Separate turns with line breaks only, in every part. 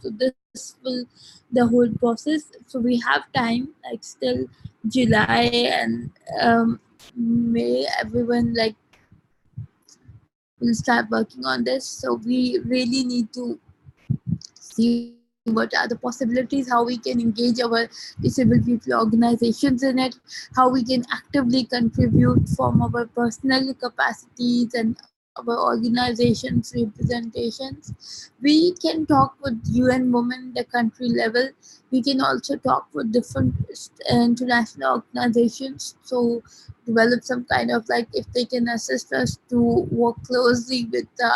So this will the whole process. So we have time, like still July and May. Everyone like will start working on this. So we really need to see what are the possibilities, how we can engage our disabled people organizations in it, how we can actively contribute from our personal capacities and our organizations representations. We can talk with UN Women the country level. We can also talk with different international organizations. So develop some kind of like if they can assist us to work closely with the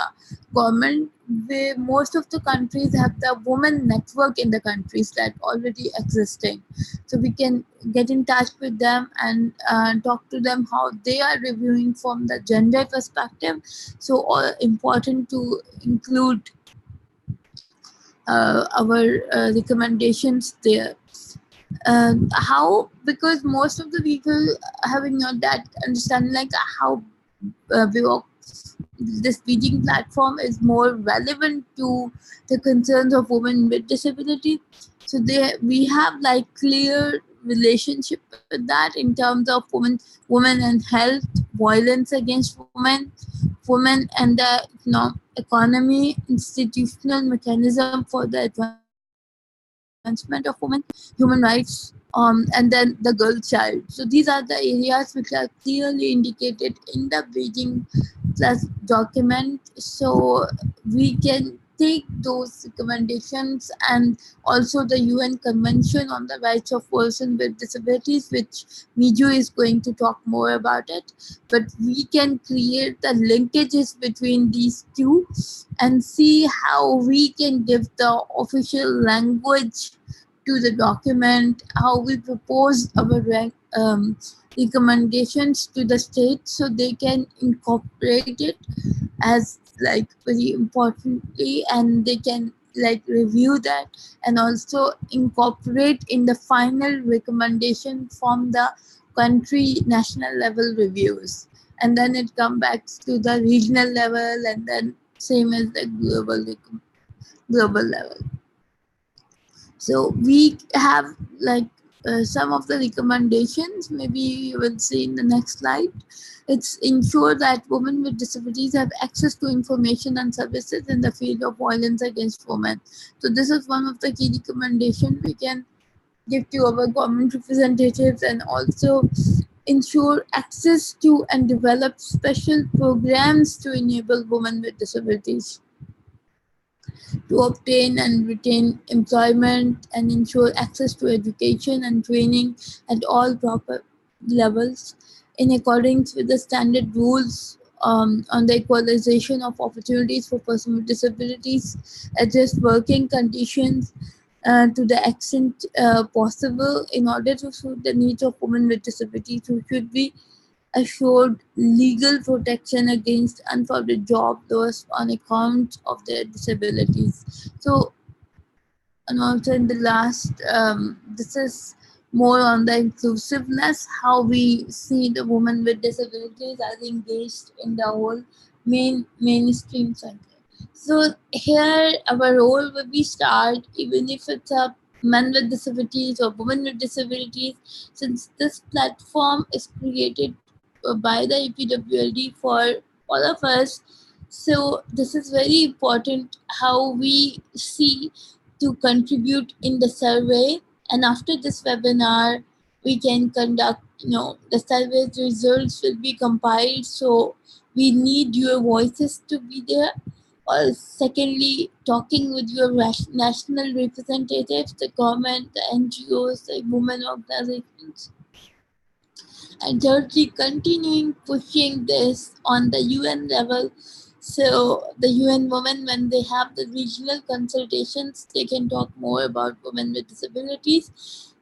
government. Where most of the countries have the women network in the countries that already existing, so we can get in touch with them and talk to them how they are reviewing from the gender perspective. So all important to include our recommendations there. How, because most of the people having not that understanding like how bureau- this Beijing platform is more relevant to the concerns of women with disability. So we have like clear relationship with that in terms of women and health, violence against women and the economy, institutional mechanism for the advancement of women, human rights, and then the girl child. So these are the areas which are clearly indicated in the Beijing Plus document. So we can take those recommendations and also the UN Convention on the Rights of Persons with Disabilities, which Miju is going to talk more about it. But we can create the linkages between these two and see how we can give the official language to the document, how we propose our recommendations to the state so they can incorporate it as like very importantly, and they can like review that and also incorporate in the final recommendation from the country national level reviews, and then it come back to the regional level and then same as the global level. So we have like some of the recommendations, maybe you will see in the next slide. It's ensure that women with disabilities have access to information and services in the field of violence against women. So this is one of the key recommendations we can give to our government representatives, and also ensure access to and develop special programs to enable women with disabilities to obtain and retain employment and ensure access to education and training at all proper levels in accordance with the standard rules on the equalization of opportunities for persons with disabilities, adjust working conditions to the extent possible in order to suit the needs of women with disabilities who should be assured legal protection against unfounded job loss on account of their disabilities. So, and also in the last, this is more on the inclusiveness, how we see the women with disabilities as engaged in the whole mainstream cycle. So here our role will be start even if it's a men with disabilities or women with disabilities, since this platform is created by the EPWLD for all of us. So this is very important how we see to contribute in the survey. And after this webinar, we can conduct, the survey results will be compiled. So we need your voices to be there. Secondly, talking with your national representatives, the government, the NGOs, the women organizations, and thirdly, continuing pushing this on the UN level. So the UN women, when they have the regional consultations, they can talk more about women with disabilities.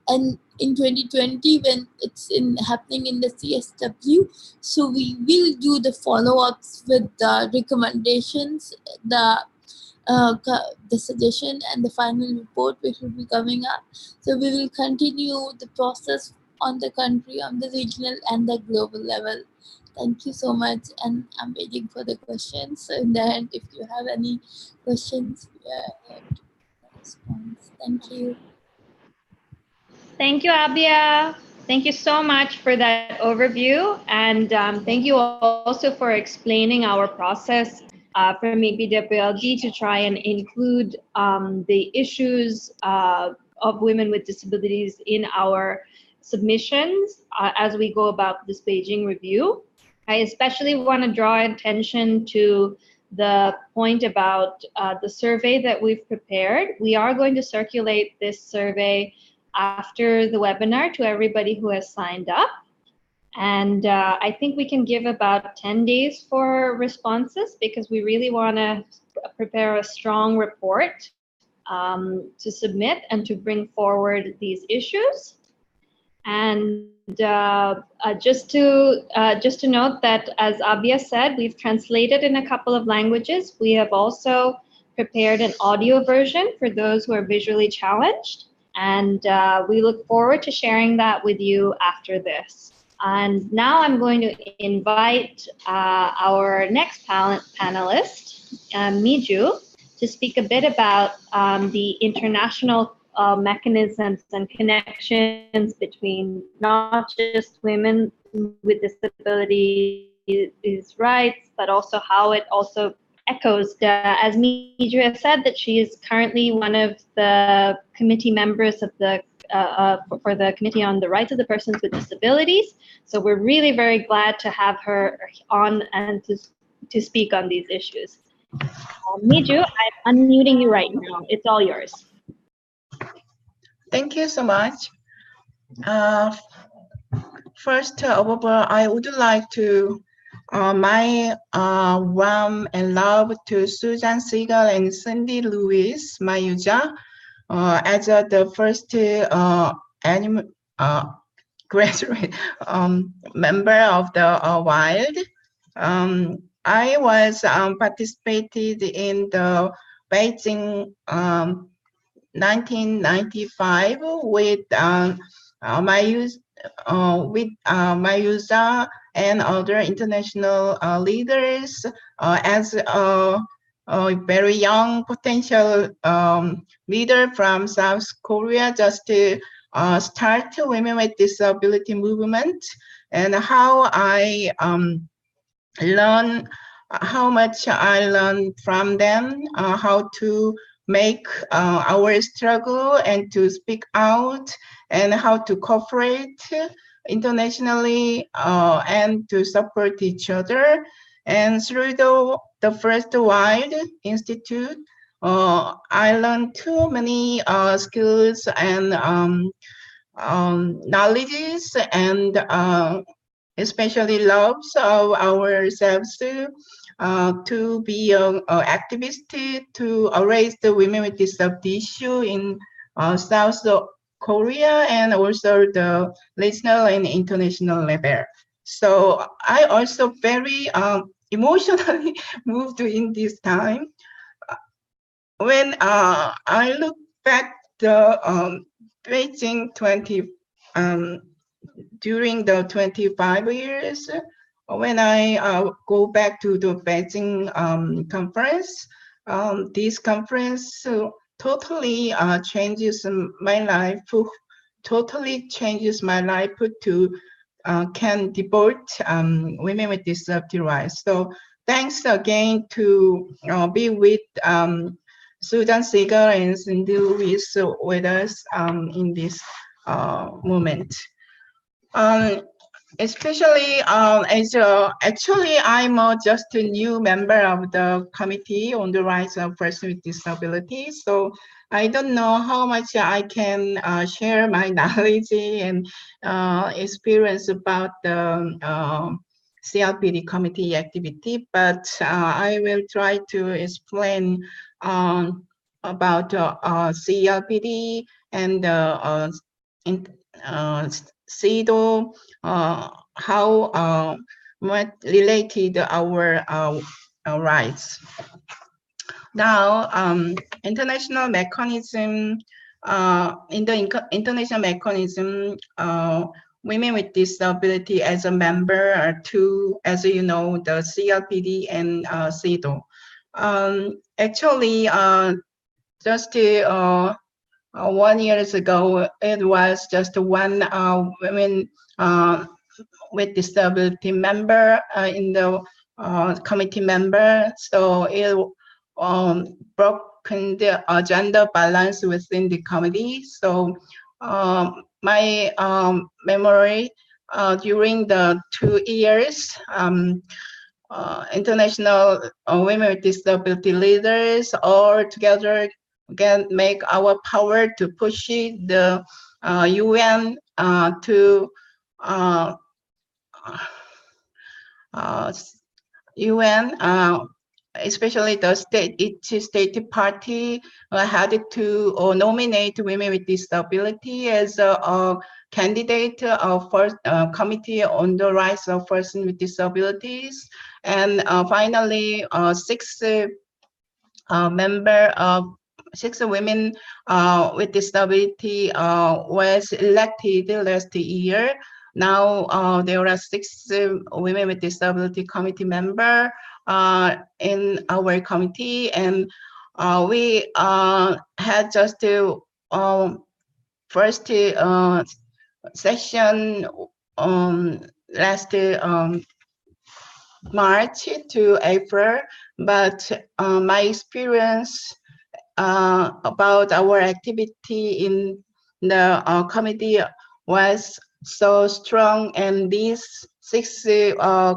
And in 2020, when it's in happening in the CSW, so we will do the follow-ups with the recommendations, the suggestion and the final report which will be coming up. So we will continue the process on the country, on the regional and the global level. Thank you so much, and I'm waiting for the questions. So in the end, if you have any questions, Thank you.
Thank you, Abia. Thank you so much for that overview. And thank you also for explaining our process from APWLD to try and include the issues of women with disabilities in our submissions as we go about this Beijing review. I especially want to draw attention to the point about the survey that we've prepared. We are going to circulate this survey after the webinar to everybody who has signed up. And I think we can give about 10 days for responses because we really want to prepare a strong report to submit and to bring forward these issues. And just to note that, as Abia said, we've translated in a couple of languages. We have also prepared an audio version for those who are visually challenged. And we look forward to sharing that with you after this. And now I'm going to invite our next panelist, Miju, to speak a bit about the international mechanisms and connections between not just women with disabilities rights, but also how it also echoes. As Miju has said, that she is currently one of the committee members of the for the Committee on the Rights of the Persons with Disabilities. So we're really very glad to have her on and to speak on these issues. Miju, I'm unmuting you right now. It's all yours.
Thank you so much. First of all, I would like to my warm and love to Susan Siegel and Cindy Lewis, my user, as the first graduate member of the WILD. I was participated in the Beijing 1995 with my user and other international leaders as a very young potential leader from South Korea, just to start women with disability movement, and how I learn how much I learned from them, how to make our struggle and to speak out, and how to cooperate internationally and to support each other. And through the first WILD Institute, I learned too many skills and knowledges, and especially loves of ourselves to be an activist to raise the women with disability issue in South Korea and also the regional and international level. So I also very emotionally moved in this time. When I look back the Beijing during the 25 years, when I go back to the Beijing conference, this conference totally changes my life, totally changes my life to can devote women with disability rights. So thanks again to be with Susan Siegel and Cindy Lewis with us in this moment. Especially as actually I'm just a new member of the Committee on the Rights of Persons with Disabilities, so I don't know how much I can share my knowledge and experience about the CLPD committee activity, but I will try to explain about CLPD and CEDAW, how what related our rights. Now, international mechanism, in the international mechanism, women with disability as a member are two, as you know, the CLPD and CEDAW. Actually, just 1 years ago, it was just one women with disability member in the committee member. So it broken the gender balance within the committee. So my memory during the 2 years, international women with disability leaders all together can make our power to push the UN to uh, UN, especially the each state party had to nominate women with disability as a candidate for committee on the rights of persons with disabilities, and finally six member of six women with disability was elected last year. Now there are six women with disability committee member in our committee, and we had just to first session last March to April, but my experience about our activity in the committee was so strong, and these six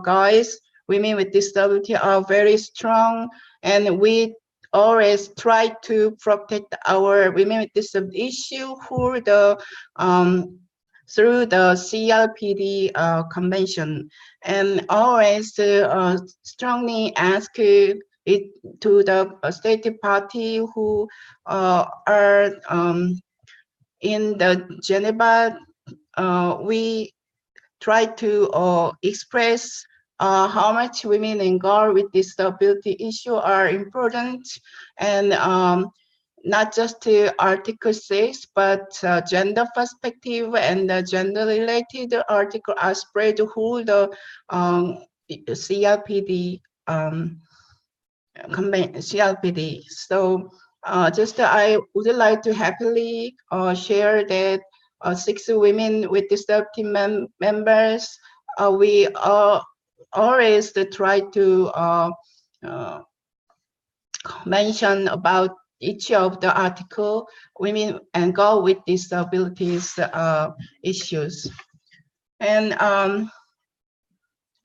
guys, women with disability, are very strong, and we always try to protect our women with disability issue through the CLPD convention, and always strongly ask it to the state party who are in the Geneva. We try to express how much women and girls with disability issue are important, and not just to Article 6, but gender perspective and the gender-related article are spread to whole the CLPD CLPD. So just I would like to happily share that six women with disability members, we always try to uh, mention about each of the article, women and girls with disabilities issues. And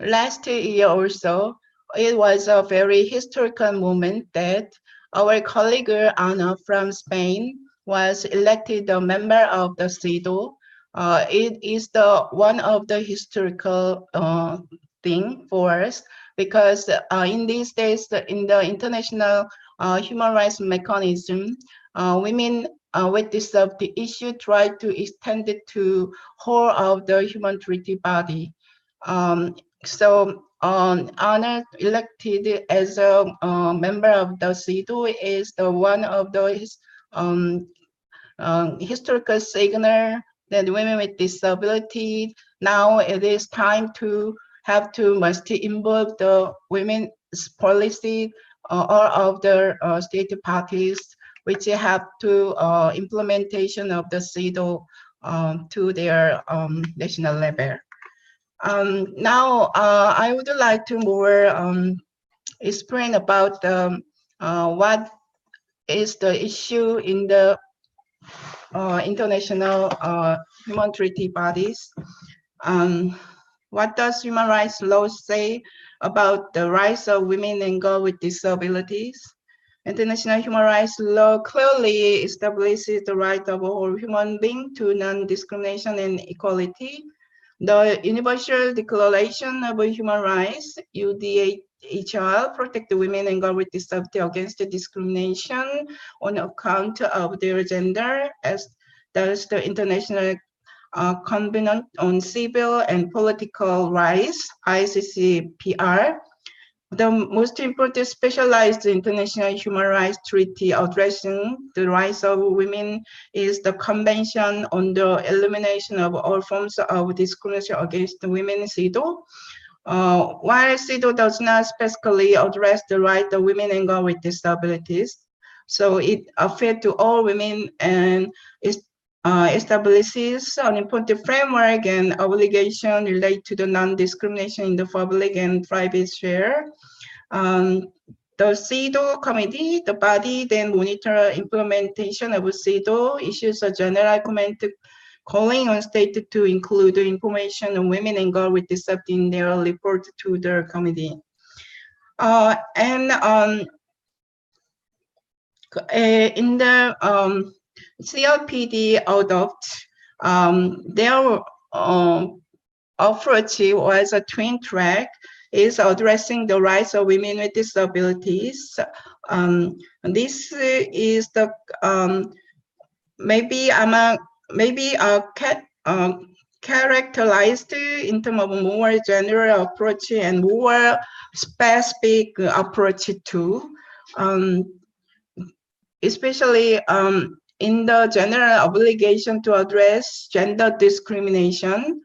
last year also, it was a very historical moment that our colleague Anna from Spain was elected a member of the CEDAW. It is the one of the historical thing for us, because in these days, in the international human rights mechanism, women with disability issue try to extend it to whole of the human treaty body. So Anna elected as a member of the CEDAW is the one of the um, historical signal that women with disability, now it is time to have to must involve the women's policy all of the state parties, which have to implementation of the CEDAW to their national level. Now, I would like to more explain about what is the issue in the international human treaty bodies. What does human rights law say about the rights of women and girls with disabilities? International human rights law clearly establishes the right of all human beings to non-discrimination and equality. The Universal Declaration of Human Rights, UDHR, protect women and girls with disability against discrimination on account of their gender, as does the International Covenant on Civil and Political Rights, ICCPR. The most important specialized international human rights treaty addressing the rights of women is the Convention on the Elimination of All Forms of Discrimination Against Women, CEDAW. While CEDAW does not specifically address the rights of women and girls with disabilities, So it affects to all women and establishes an important framework and obligation related to the non-discrimination in the public and private sphere. Um, the CEDAW committee, the body then monitor implementation of CEDAW, issues a general comment calling on states to include information on women and girls with disability in their report to the committee. And in the CLPD adopt, their approach was a twin track, is addressing the rights of women with disabilities. This is the maybe characterized in terms of more general approach and more specific approach too. Especially in the general obligation to address gender discrimination,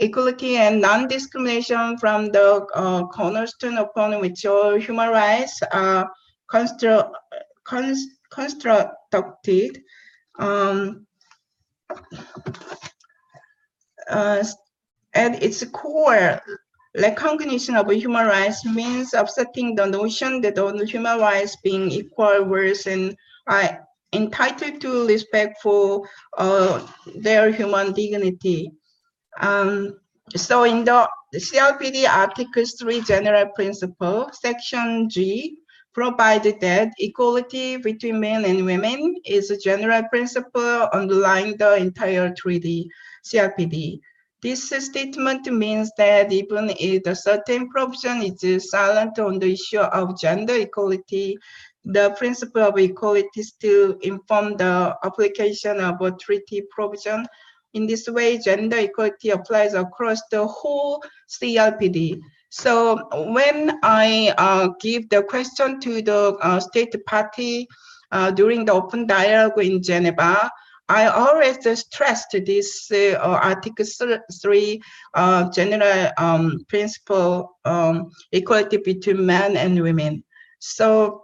equality and non-discrimination from the cornerstone upon which all human rights are constructed. At its core, recognition of human rights means upsetting the notion that all human rights being equal worth and are entitled to respect for their human dignity. So in the CLPD Article 3 General Principle, Section G, provided that equality between men and women is a general principle underlying the entire treaty, CLPD. This statement means that even if a certain provision is silent on the issue of gender equality, the principle of equality still informs the application of a treaty provision. In this way, gender equality applies across the whole CLPD. So when I give the question to the state party during the open dialogue in Geneva, I always stressed this Article 3 general principle, equality between men and women. So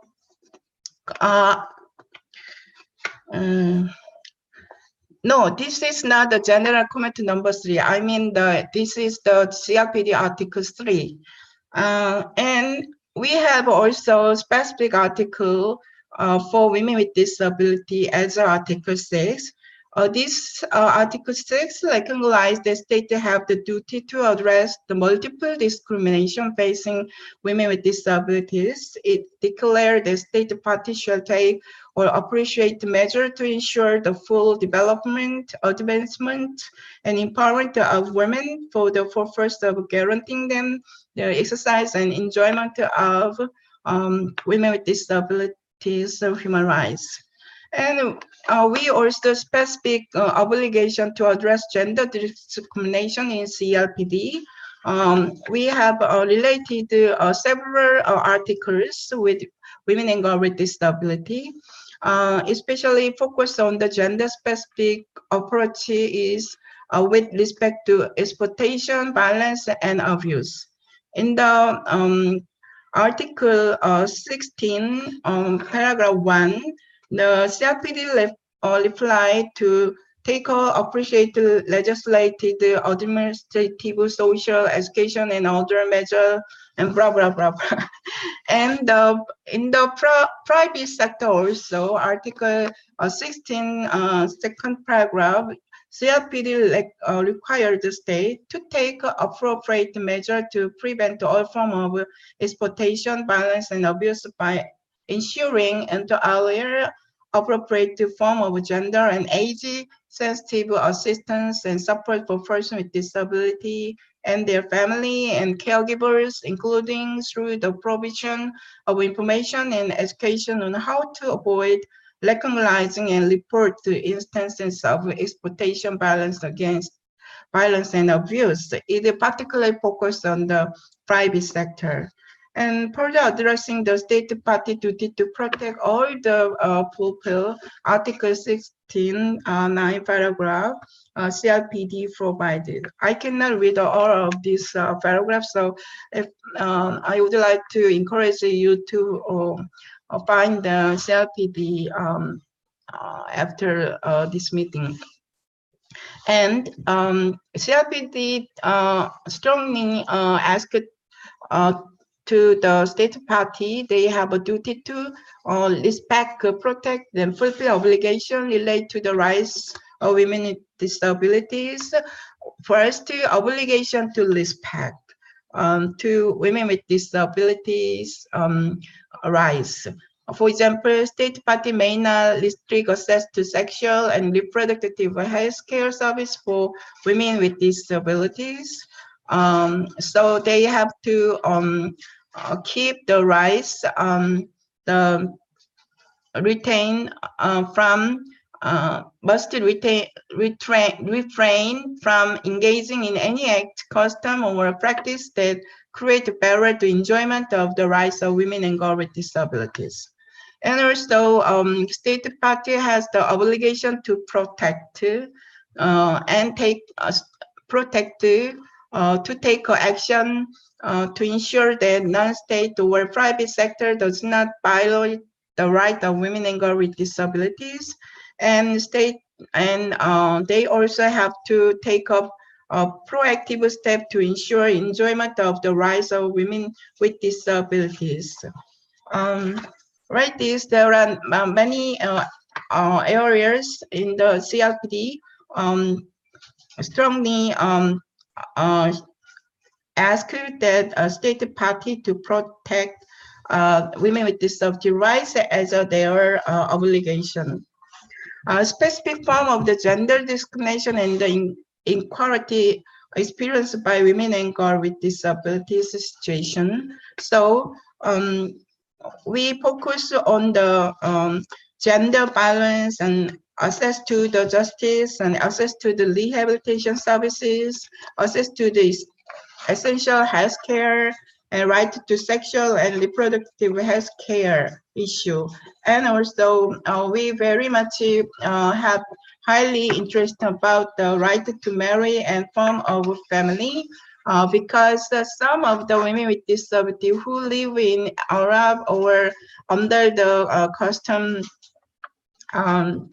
no, this is not the general comment number 3. I mean, this is the CRPD Article 3. And we have also specific article for women with disability as Article 6. This Article 6 recognizes the state to have the duty to address the multiple discrimination facing women with disabilities. It declared the state party shall take or appreciate measures to ensure the full development, advancement, and empowerment of women for the purpose of guaranteeing them the exercise and enjoyment of women with disabilities of human rights. And we also specific obligation to address gender discrimination in CLPD. We have related several articles with women and girls with disability, especially focused on the gender-specific approach is with respect to exploitation, violence, and abuse. In the Article 16, paragraph 1, the CRPD replied to take all appreciated legislative, administrative, social, education, and other measures, and blah, blah, blah, blah. And in the private sector also, Article 16, second paragraph, CRPD required the state to take appropriate measures to prevent all forms of exploitation, violence, and abuse by ensuring and to earlier appropriate form of gender and age-sensitive assistance and support for persons with disability and their family and caregivers, including through the provision of information and education on how to avoid recognizing and report to instances of exploitation, violence and abuse. It particularly focused on the private sector. And further addressing the state party duty to protect all the fulfill Article 16, 9 paragraph, CRPD provided. I cannot read all of these paragraphs, so if I would like to encourage you to find the CLPD after this meeting. And CLPD strongly asked to the state party, they have a duty to respect, protect, and fulfill obligation related to the rights of women with disabilities. First, obligation to respect to women with disabilities rights. For example, state party may not restrict access to sexual and reproductive health care service for women with disabilities. So they have to keep the rights the retain from must refrain from engaging in any act, custom, or practice that create a barrier to enjoyment of the rights of women and girls with disabilities. And also, state party has the obligation to protect and protect to take action to ensure that non-state or private sector does not violate the right of women and girls with disabilities, and state and they also have to take up a proactive step to ensure enjoyment of the rights of women with disabilities. Right, there are many areas in the CLPD strongly uh, ask that a state party to protect women with disability rights as their obligation. A specific form of the gender discrimination and the inequality experienced by women and girls with disabilities situation. So we focus on the gender balance and access to the justice and access to the rehabilitation services, access to the essential health care, and right to sexual and reproductive health care issue. And also, we very much have highly interest about the right to marry and form of family. Because some of the women with disability who live in Arab or under the custom um,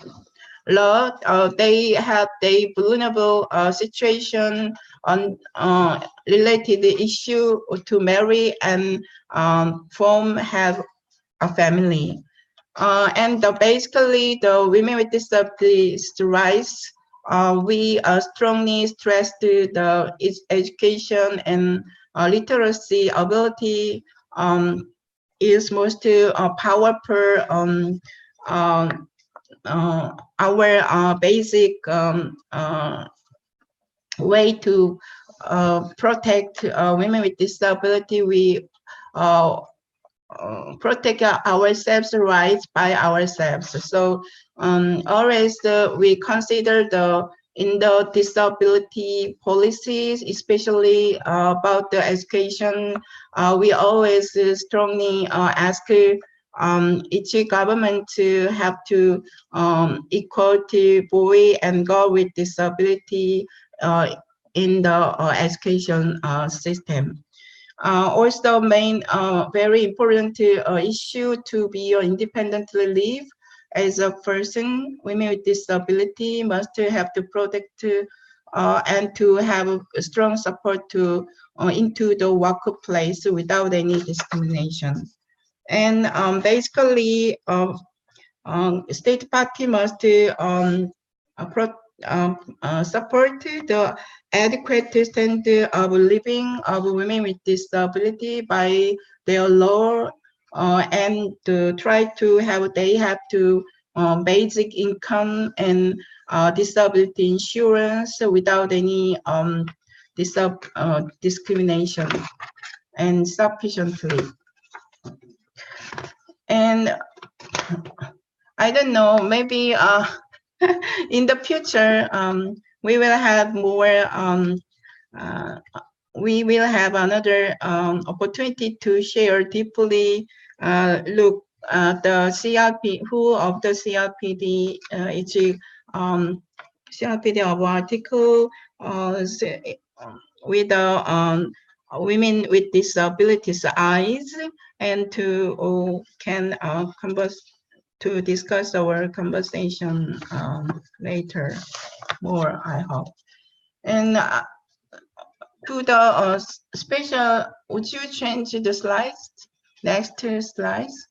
law, they have a vulnerable situation on related issue to marry and have a family. And basically, the women with disabilities rights, we strongly stress the education and literacy ability is most powerful our basic way to protect women with disability. We protect ourselves rights by ourselves. So always we consider in the disability policies, especially about the education, we always strongly ask each government to have to equality boy and girl with disability in the education system. Also, main very important issue to be independently live as a person. Women with disability must have to protect and to have a strong support to into the workplace without any discrimination. And basically, state party must support the adequate standard of living of women with disability by their law, and to try to have they have to basic income and disability insurance without any discrimination and sufficiently. And I don't know, maybe in the future, we will have more, we will have another opportunity to share deeply, look at the CRP, who of the CRPD, CRPD of article with the women with disabilities eyes, and to can converse to discuss our conversation later more, I hope. And to the special, would you change the slides? Next slides.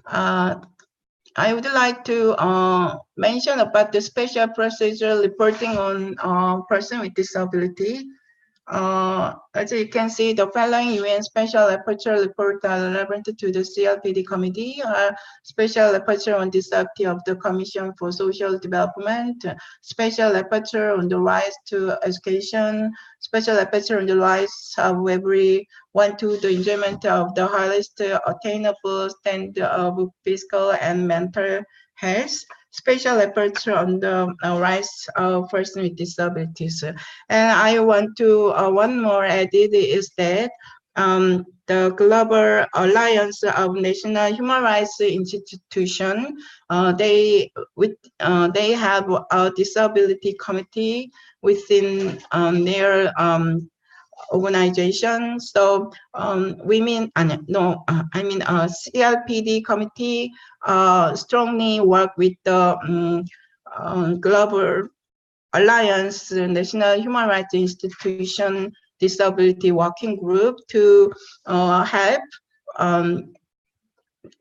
I would like to mention about the special procedure reporting on person with disability. As you can see, the following UN Special Rapporteur report are relevant to the CLPD Committee, Special Rapporteur on Disability of the Commission for Social Development, Special Rapporteur on the Rights to Education, Special Rapporteur on the rights of everyone to the enjoyment of the highest attainable standard of physical and mental health, special efforts on the rights of persons with disabilities. And I want to, one more added is that the Global Alliance of National Human Rights Institution, they have a disability committee within their organization. So CLPD committee strongly work with the Global Alliance National Human Rights Institution Disability Working Group to help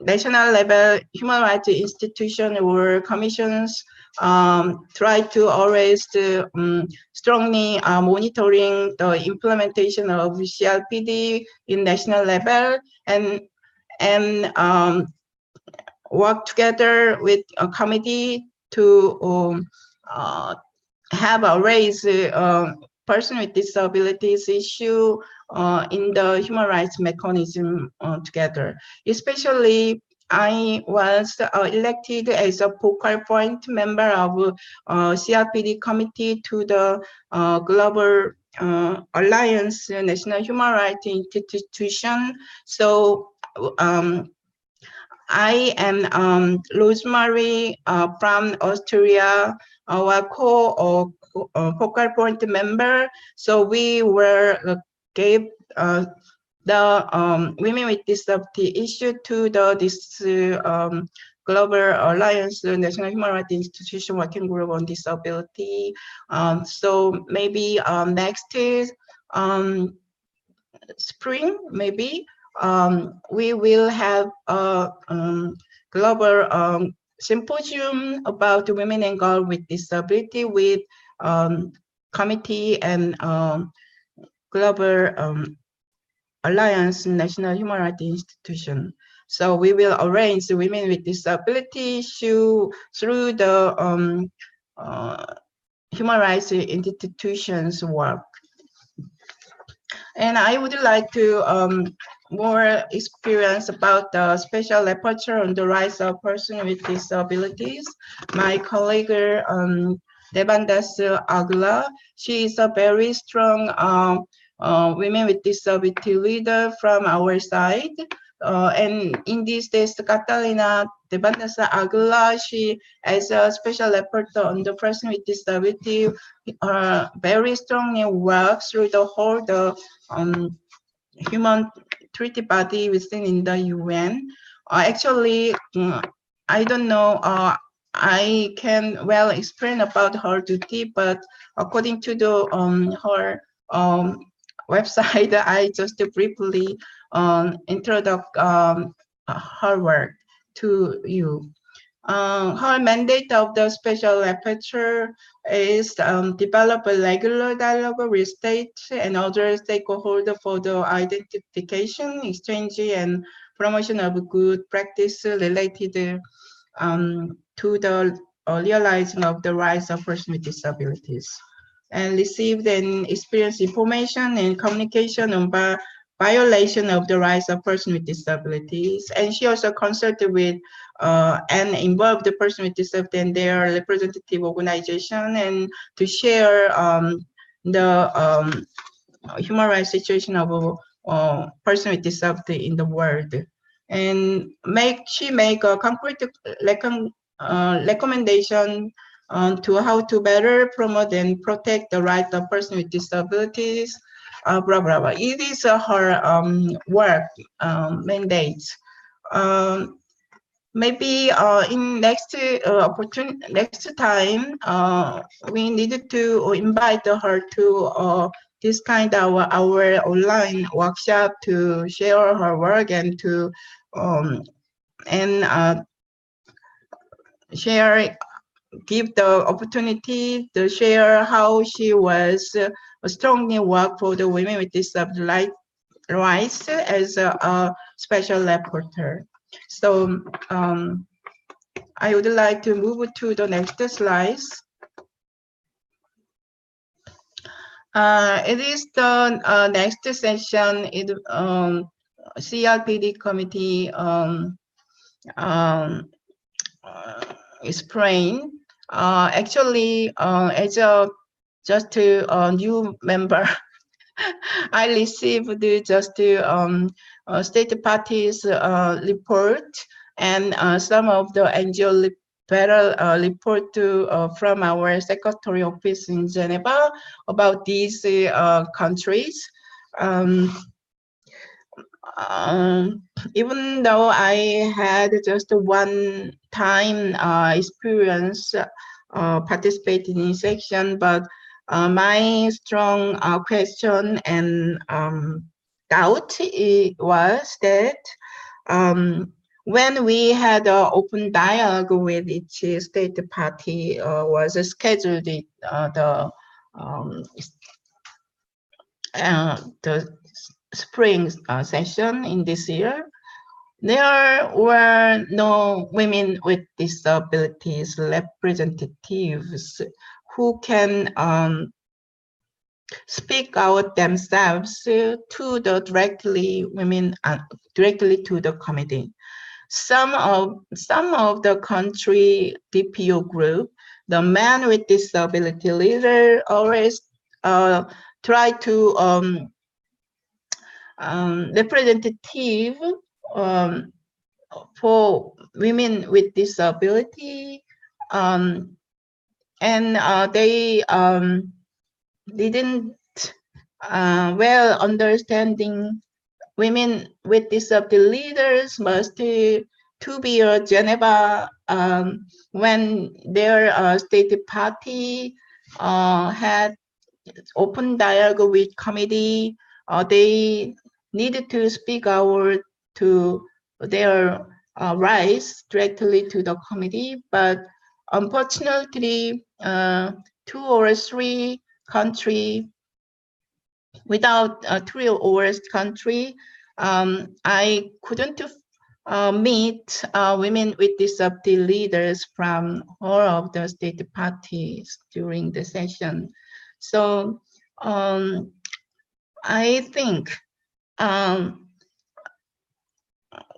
national level human rights institution or commissions try to always strongly monitoring the implementation of CLPD in national level, and work together with a committee to have a raise person with disabilities issue in the human rights mechanism together. Especially, I was elected as a focal point member of CRPD committee to the Global Alliance National Human Rights Institution. So I am Rosemary from Austria, our focal point member. So we were gave the women with disability issue to this Global Alliance National Human Rights Institution Working Group on Disability. So maybe next spring, maybe we will have a global symposium about women and girls with disability with committee and Global Alliance National Human Rights Institution. So we will arrange the women with disability issue through the human rights institutions work. And I would like to more experience about the special rapporteur on the rights of persons with disabilities. My colleague Debandas Agla, she is a very strong women with disability leader from our side. And in these days, Catalina Debandas Agla, she as a special rapporteur on the person with disability, very strongly works through the whole human treaty body within in the UN. Actually, I don't know. I can well explain about her duty, but according to the her website, I just briefly introduce her work to you. Her mandate of the special rapporteur is develop a regular dialogue with state and other stakeholders for the identification, exchange, and promotion of good practice related to the realizing of the rights of persons with disabilities, and received and experienced information and communication on violation of the rights of persons with disabilities. And she also consulted with and involved the person with disability and their representative organization, and to share the human rights situation of person with disability in the world. And she make a concrete recommendation to how to better promote and protect the rights of persons with disabilities. blah blah blah. It is her work mandate. Um, Maybe in next time we needed to invite her to this kind of our online workshop to share her work and to um, and share give the opportunity to share how she was strongly work for the women with disabilities rights as a special reporter. So I would like to move to the next slides. It is the next session. CRPD committee um, explain. Actually, as a just a new member, I received just state parties report and some of the NGO report from our secretary office in Geneva about these countries. Um, Even though I had just one time experience participating in section, but my strong question and doubt was that when we had an open dialogue with each state party was scheduled um, the spring session in this year, there were no women with disabilities representatives who can speak out themselves to the directly to the committee. Some of the country DPO group, the man with disability leader always try to representative for women with disability, and they didn't well understanding women with disability leaders must to be a Geneva when their state party had open dialogue with committee. They needed to speak out to their rights directly to the committee, but unfortunately, 2 or 3 countries without 3 or 4 countries, I couldn't meet women with disability leaders from all of the state parties during the session. So I think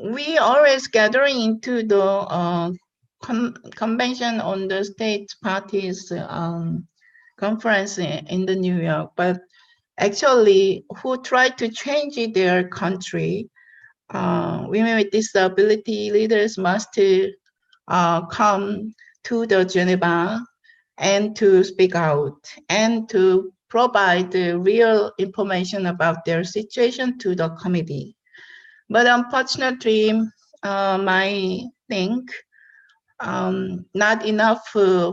we always gathering into the convention on the state parties conference in the New York, but actually who try to change their country, women with disability leaders must come to the Geneva and to speak out and to provide the real information about their situation to the committee. But unfortunately, I think not enough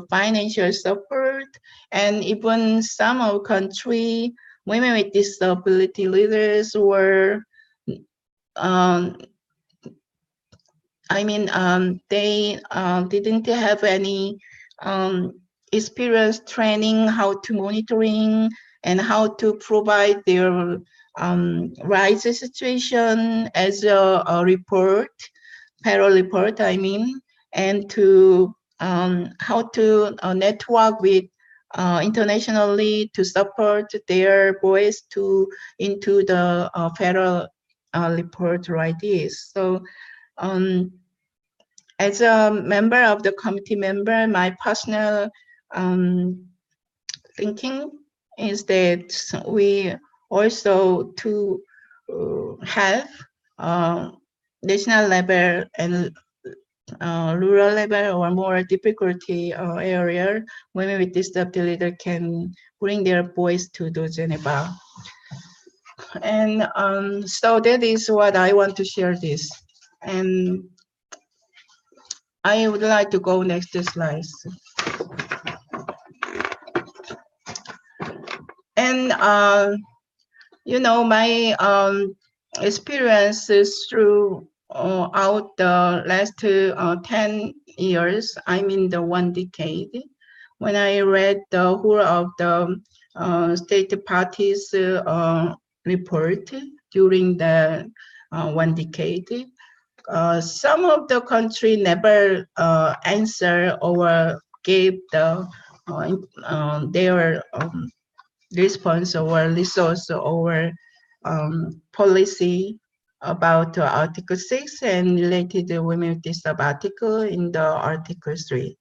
financial support, and even some of country women with disability leaders were they didn't have any experience training how to monitoring and how to provide their rights situation as a report, payroll report, and to how to network with internationally to support their voice into the federal report like this. So as a member of the committee member, my personal thinking is that we also to have national level and rural level or more difficulty area, women with disability leader can bring their voice to the Geneva. And so that is what I want to share this. And I would like to go next slides. And my experiences throughout the last 10 years, I mean the 1 decade, when I read the whole of the state parties report during the 1 decade, some of the country never answer or gave their response or resource or policy about Article 6 and related to women with disability article in the Article 3.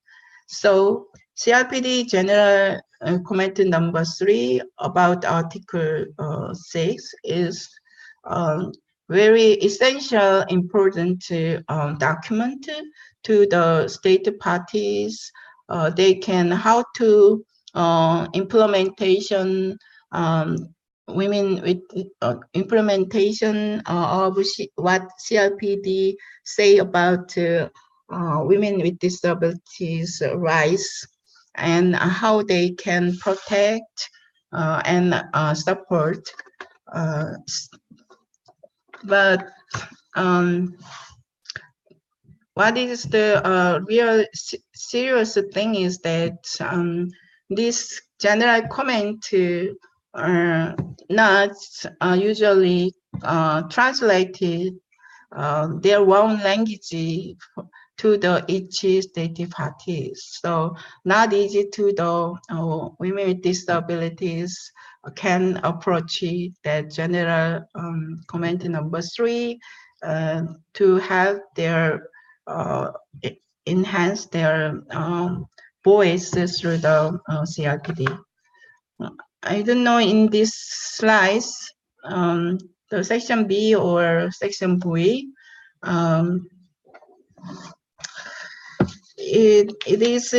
So CRPD General Comment number 3 about Article 6 is um, very essential, important document to the state parties. They can how to implementation women with implementation of what CRPD say about women with disabilities rights and how they can protect and support. But what is the real serious thing is that this general comment are not usually translated their own language to the each state parties. So not easy to the women with disabilities can approach that general comment number 3 to help their enhance their voice through the CRPD. I don't know in these slides, the section B or section V, it is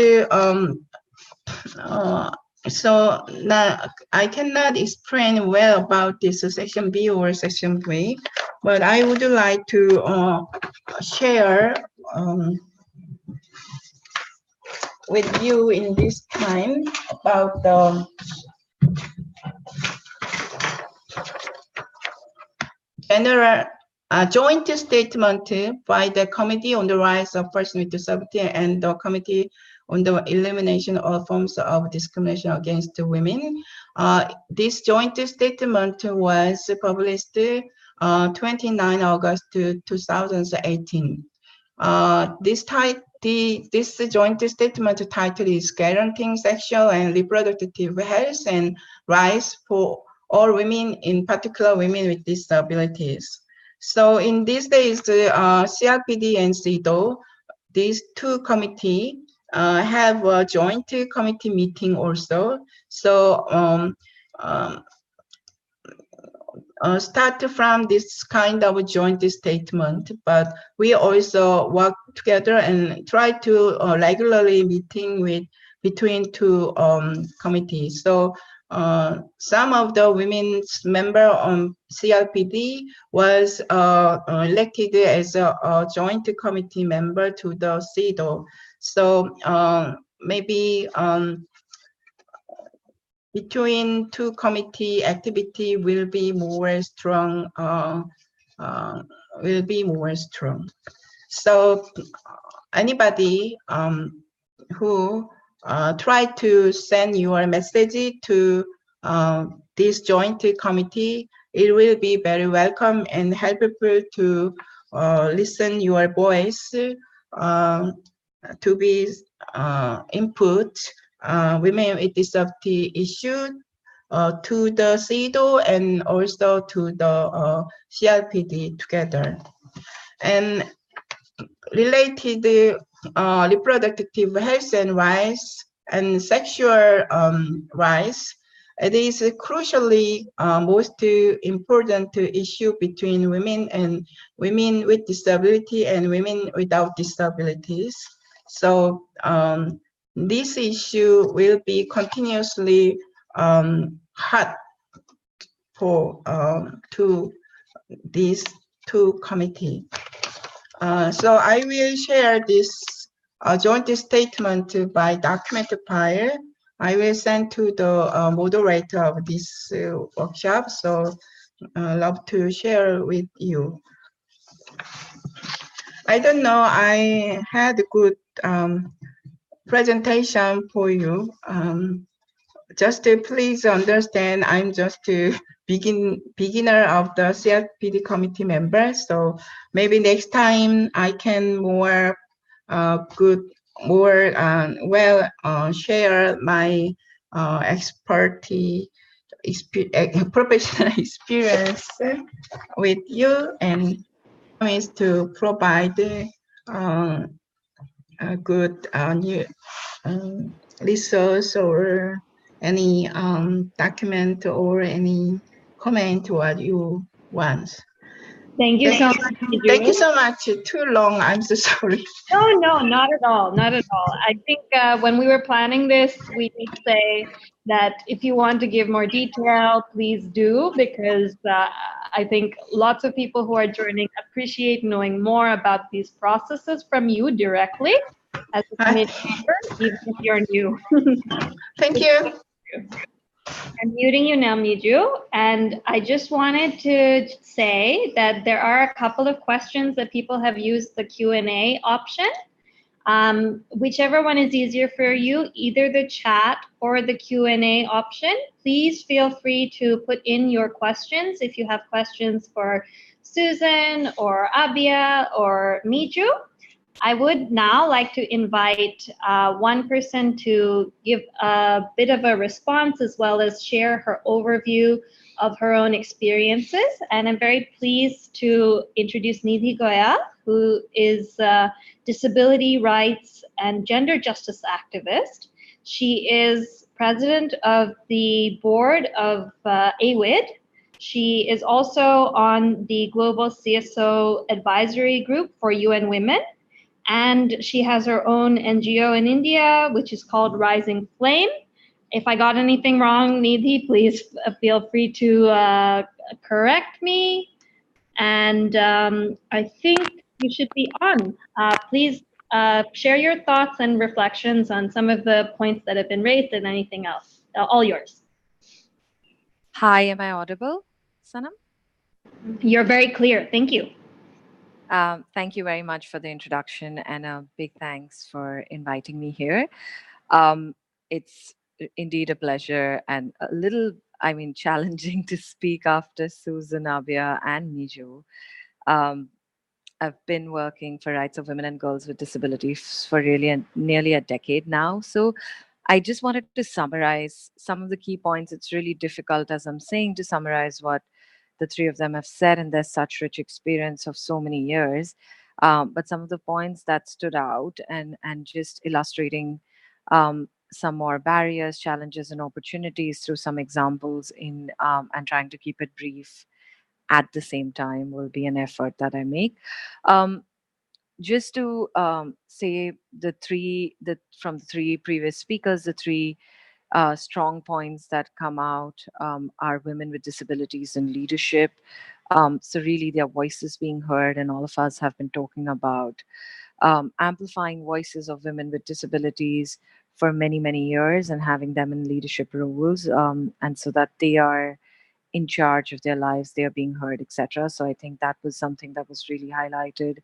so now I cannot explain well about this section B or section V, but I would like to share with you in this time about the general joint statement by the Committee on the Rights of Persons with Disability and the Committee on the Elimination of Forms of Discrimination Against Women. This joint statement was published 29 August 2018. This joint statement title is Guaranteeing Sexual and Reproductive Health and Rights for All Women, in particular women with disabilities. So in these days, CRPD and CEDAW, these two committees have a joint committee meeting also. So start from this kind of joint statement, but we also work together and try to regularly meeting between two committees. So some of the women's member on CRPD was elected as a joint committee member to the CEDAW. So maybe between two committee activity will be more strong. So anybody who try to send your message to this joint committee, it will be very welcome and helpful to listen your voice to be input women with disability issue to the CEDAW and also to the CRPD together. And related reproductive health and rights and sexual rights, it is crucially most important issue between women and women with disability and women without disabilities. So this issue will be continuously hot for to these two committees. So I will share this joint statement by document file. I will send to the moderator of this workshop. So love to share with you. I don't know. I had a good presentation for you. Just to please understand, I'm just a beginner of the CFPD committee member. So maybe next time I can more good, more share my expertise, professional experience with you, and promise to provide uh, a good new resource or any document or any comment what you want.
Thank you
Thank,
so much,
thank you
Niju.
so much. Too long. I'm so sorry.
No, no, not at all. Not at all. I think when we were planning this, we did say that if you want to give more detail, please do, because I think lots of people who are joining appreciate knowing more about these processes from you directly as a
Hi.
committee member, even if you're new.
Thank you.
I'm muting you now, Miju. And I just wanted to say that there are a couple of questions that people have used the Q&A option. Whichever one is easier for you, either the chat or the Q&A option, please feel free to put in your questions if you have questions for Susan or Abia or Miju. I would now like to invite one person to give a bit of a response as well as share her overview of her own experiences. And I'm very pleased to introduce Nidhi Goya, who is a disability rights and gender justice activist. She is president of the board of AWID. She is also on the Global CSO Advisory Group for UN Women, and she has her own NGO in India, which is called Rising Flame. If I got anything wrong, Nidhi, please feel free to correct me. And I think you should be on. Please share your thoughts and reflections on some of the points that have been raised and anything else. All yours.
Hi, am I audible, Sanam?
You're very clear. Thank you.
Thank you very much for the introduction and a big thanks for inviting me here. Um, it's indeed a pleasure and a little, challenging to speak after Susan, Abia, and Miju. Um, I've been working for rights of women and girls with disabilities for really nearly a decade now. So I just wanted to summarize some of the key points. It's really difficult, as I'm saying, to summarize what the three of them have said, and there's such rich experience of so many years. But some of the points that stood out and just illustrating some more barriers, challenges, and opportunities through some examples in and trying to keep it brief at the same time will be an effort that I make. Um, just to say from the three previous speakers, the three strong points that come out are women with disabilities in leadership. So really, their voices being heard, and all of us have been talking about amplifying voices of women with disabilities for many, many years and having them in leadership roles, and so that they are in charge of their lives, they are being heard, etc. So I think that was something that was really highlighted,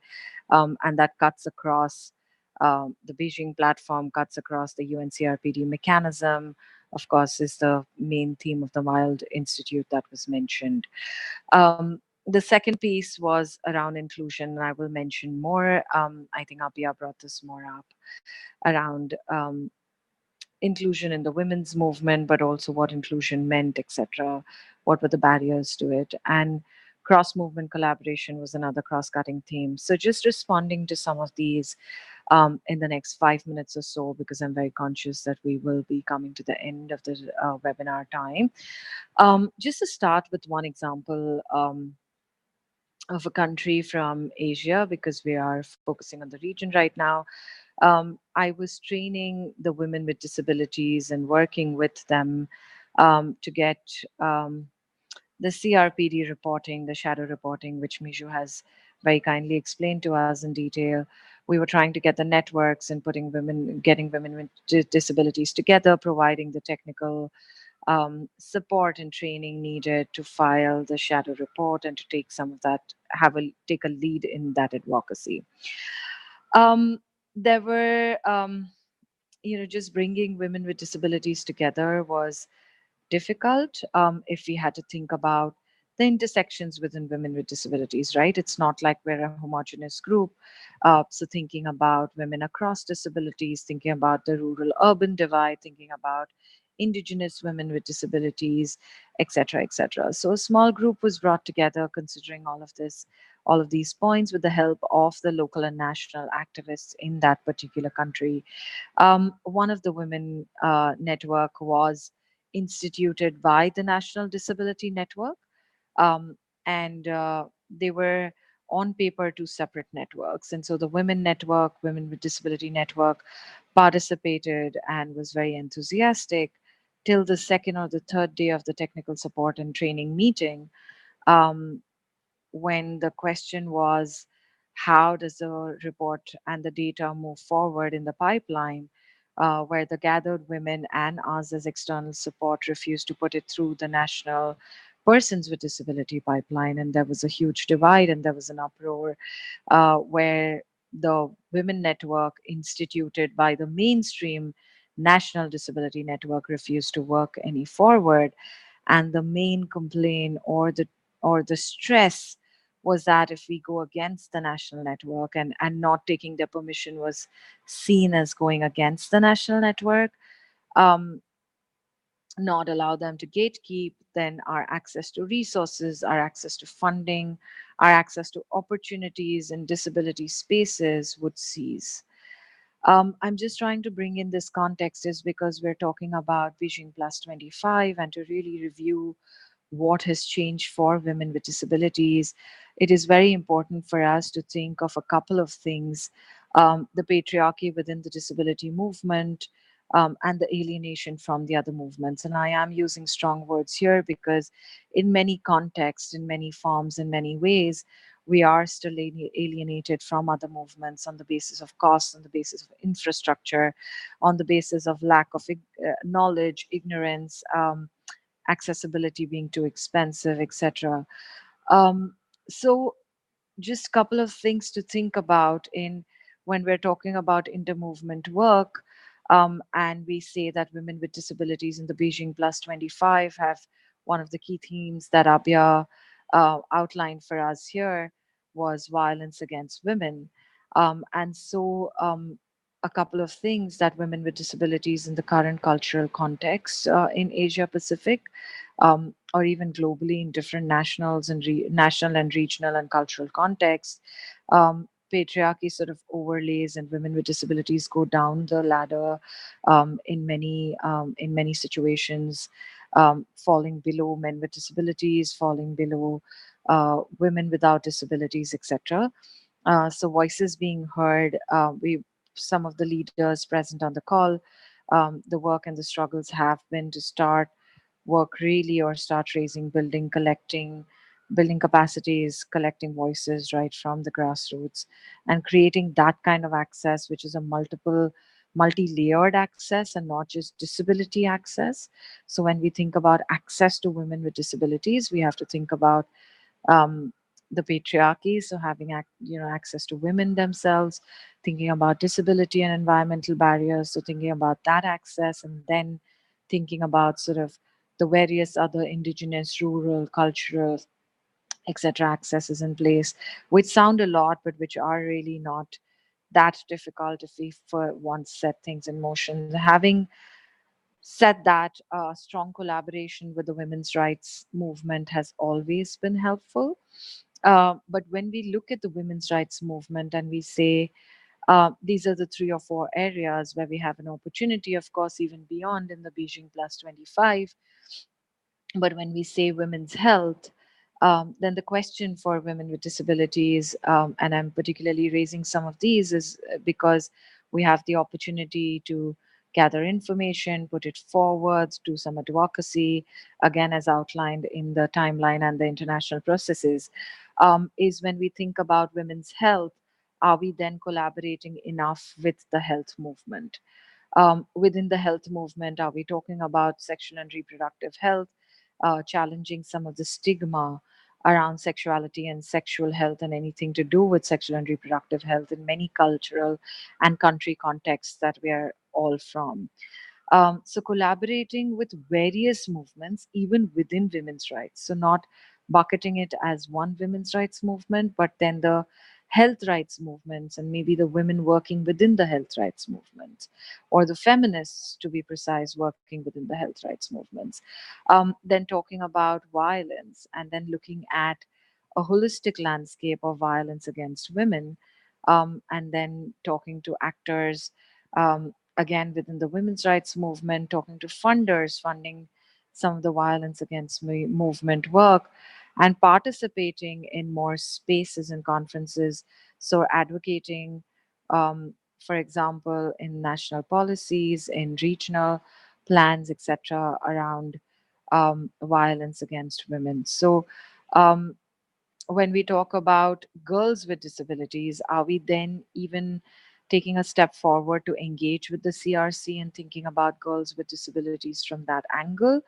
and that cuts across the Beijing platform, cuts across the UNCRPD mechanism. Of course, is the main theme of the Mild Institute that was mentioned. The second piece was around inclusion, and I will mention more. I think Abia brought this more up around inclusion in the women's movement, but also what inclusion meant, etc. What were the barriers to it? And cross movement collaboration was another cross cutting theme. So, just responding to some of these in the next 5 minutes or so, because I'm very conscious that we will be coming to the end of the webinar time. Just to start with one example. Of a country from Asia, because we are focusing on the region right now. I was training the women with disabilities and working with them to get the CRPD reporting, the shadow reporting, which Miju has very kindly explained to us in detail. We were trying to get the networks and getting women with disabilities together, providing the technical support and training needed to file the shadow report and to take some of that, take a lead in that advocacy. Um, there were, just bringing women with disabilities together was difficult if we had to think about the intersections within women with disabilities, right? It's not like we're a homogenous group. So, thinking about women across disabilities, thinking about the rural urban divide, thinking about indigenous women with disabilities, etc., etc. So, a small group was brought together considering all of this, all of these points with the help of the local and national activists in that particular country. One of the women network was instituted by the National Disability Network, um, and they were on paper two separate networks. And so the Women Network, Women with Disability Network, participated and was very enthusiastic till the second or the third day of the technical support and training meeting. Um, when the question was, how does the report and the data move forward in the pipeline, where the gathered women and us as external support refused to put it through the national persons with disability pipeline. And there was a huge divide and there was an uproar where the Women Network, instituted by the mainstream National Disability Network, refused to work any forward. And the main complaint or the stress was that if we go against the national network, and not taking their permission was seen as going against the national network, um, not allow them to gatekeep, then our access to resources, our access to funding, our access to opportunities in disability spaces would cease. I'm just trying to bring in this context is because we're talking about Beijing Plus 25 and to really review what has changed for women with disabilities, it is very important for us to think of a couple of things: the patriarchy within the disability movement, and the alienation from the other movements. And I am using strong words here because, in many contexts, in many forms, in many ways, we are still alienated from other movements on the basis of cost, on the basis of infrastructure, on the basis of lack of knowledge, ignorance. Accessibility being too expensive, etc. Um, so, just a couple of things to think about in when we're talking about intermovement work. And we say that women with disabilities in the Beijing Plus 25 have one of the key themes that Abia outlined for us here was violence against women. A couple of things that women with disabilities in the current cultural context in Asia Pacific, or even globally in different national and regional and cultural contexts, patriarchy sort of overlays, and women with disabilities go down the ladder in many situations, falling below men with disabilities, falling below women without disabilities, etc. So voices being heard. We Some of the leaders present on the call, the work and the struggles have been to start work really or start raising, building capacities, collecting voices right from the grassroots, and creating that kind of access, which is a multi-layered access and not just disability access. So when we think about access to women with disabilities, we have to think about the patriarchy, so having access to women themselves, thinking about disability and environmental barriers, so thinking about that access, and then thinking about sort of the various other indigenous, rural, cultural, etc. accesses in place, which sound a lot, but which are really not that difficult if we for once set things in motion. Having said that, strong collaboration with the women's rights movement has always been helpful. But when we look at the women's rights movement and we say these are the three or four areas where we have an opportunity, of course, even beyond in the Beijing Plus 25. But when we say women's health, then the question for women with disabilities, and I'm particularly raising some of these, is because we have the opportunity to gather information, put it forward, do some advocacy, again, as outlined in the timeline and the international processes, is when we think about women's health, are we then collaborating enough with the health movement? Within the health movement, are we talking about sexual and reproductive health, challenging some of the stigma around sexuality and sexual health and anything to do with sexual and reproductive health in many cultural and country contexts that we are all from? So collaborating with various movements, even within women's rights. So not bucketing it as one women's rights movement, but then the health rights movements and maybe the women working within the health rights movement, or the feminists, to be precise, working within the health rights movements. Then talking about violence and then looking at a holistic landscape of violence against women, and then talking to actors, again within the women's rights movement, talking to funders funding some of the violence against movement work, and participating in more spaces and conferences. So, advocating, for example, in national policies, in regional plans, etc., around violence against women. So, um, when we talk about girls with disabilities, are we then even taking a step forward to engage with the CRC and thinking about girls with disabilities from that angle?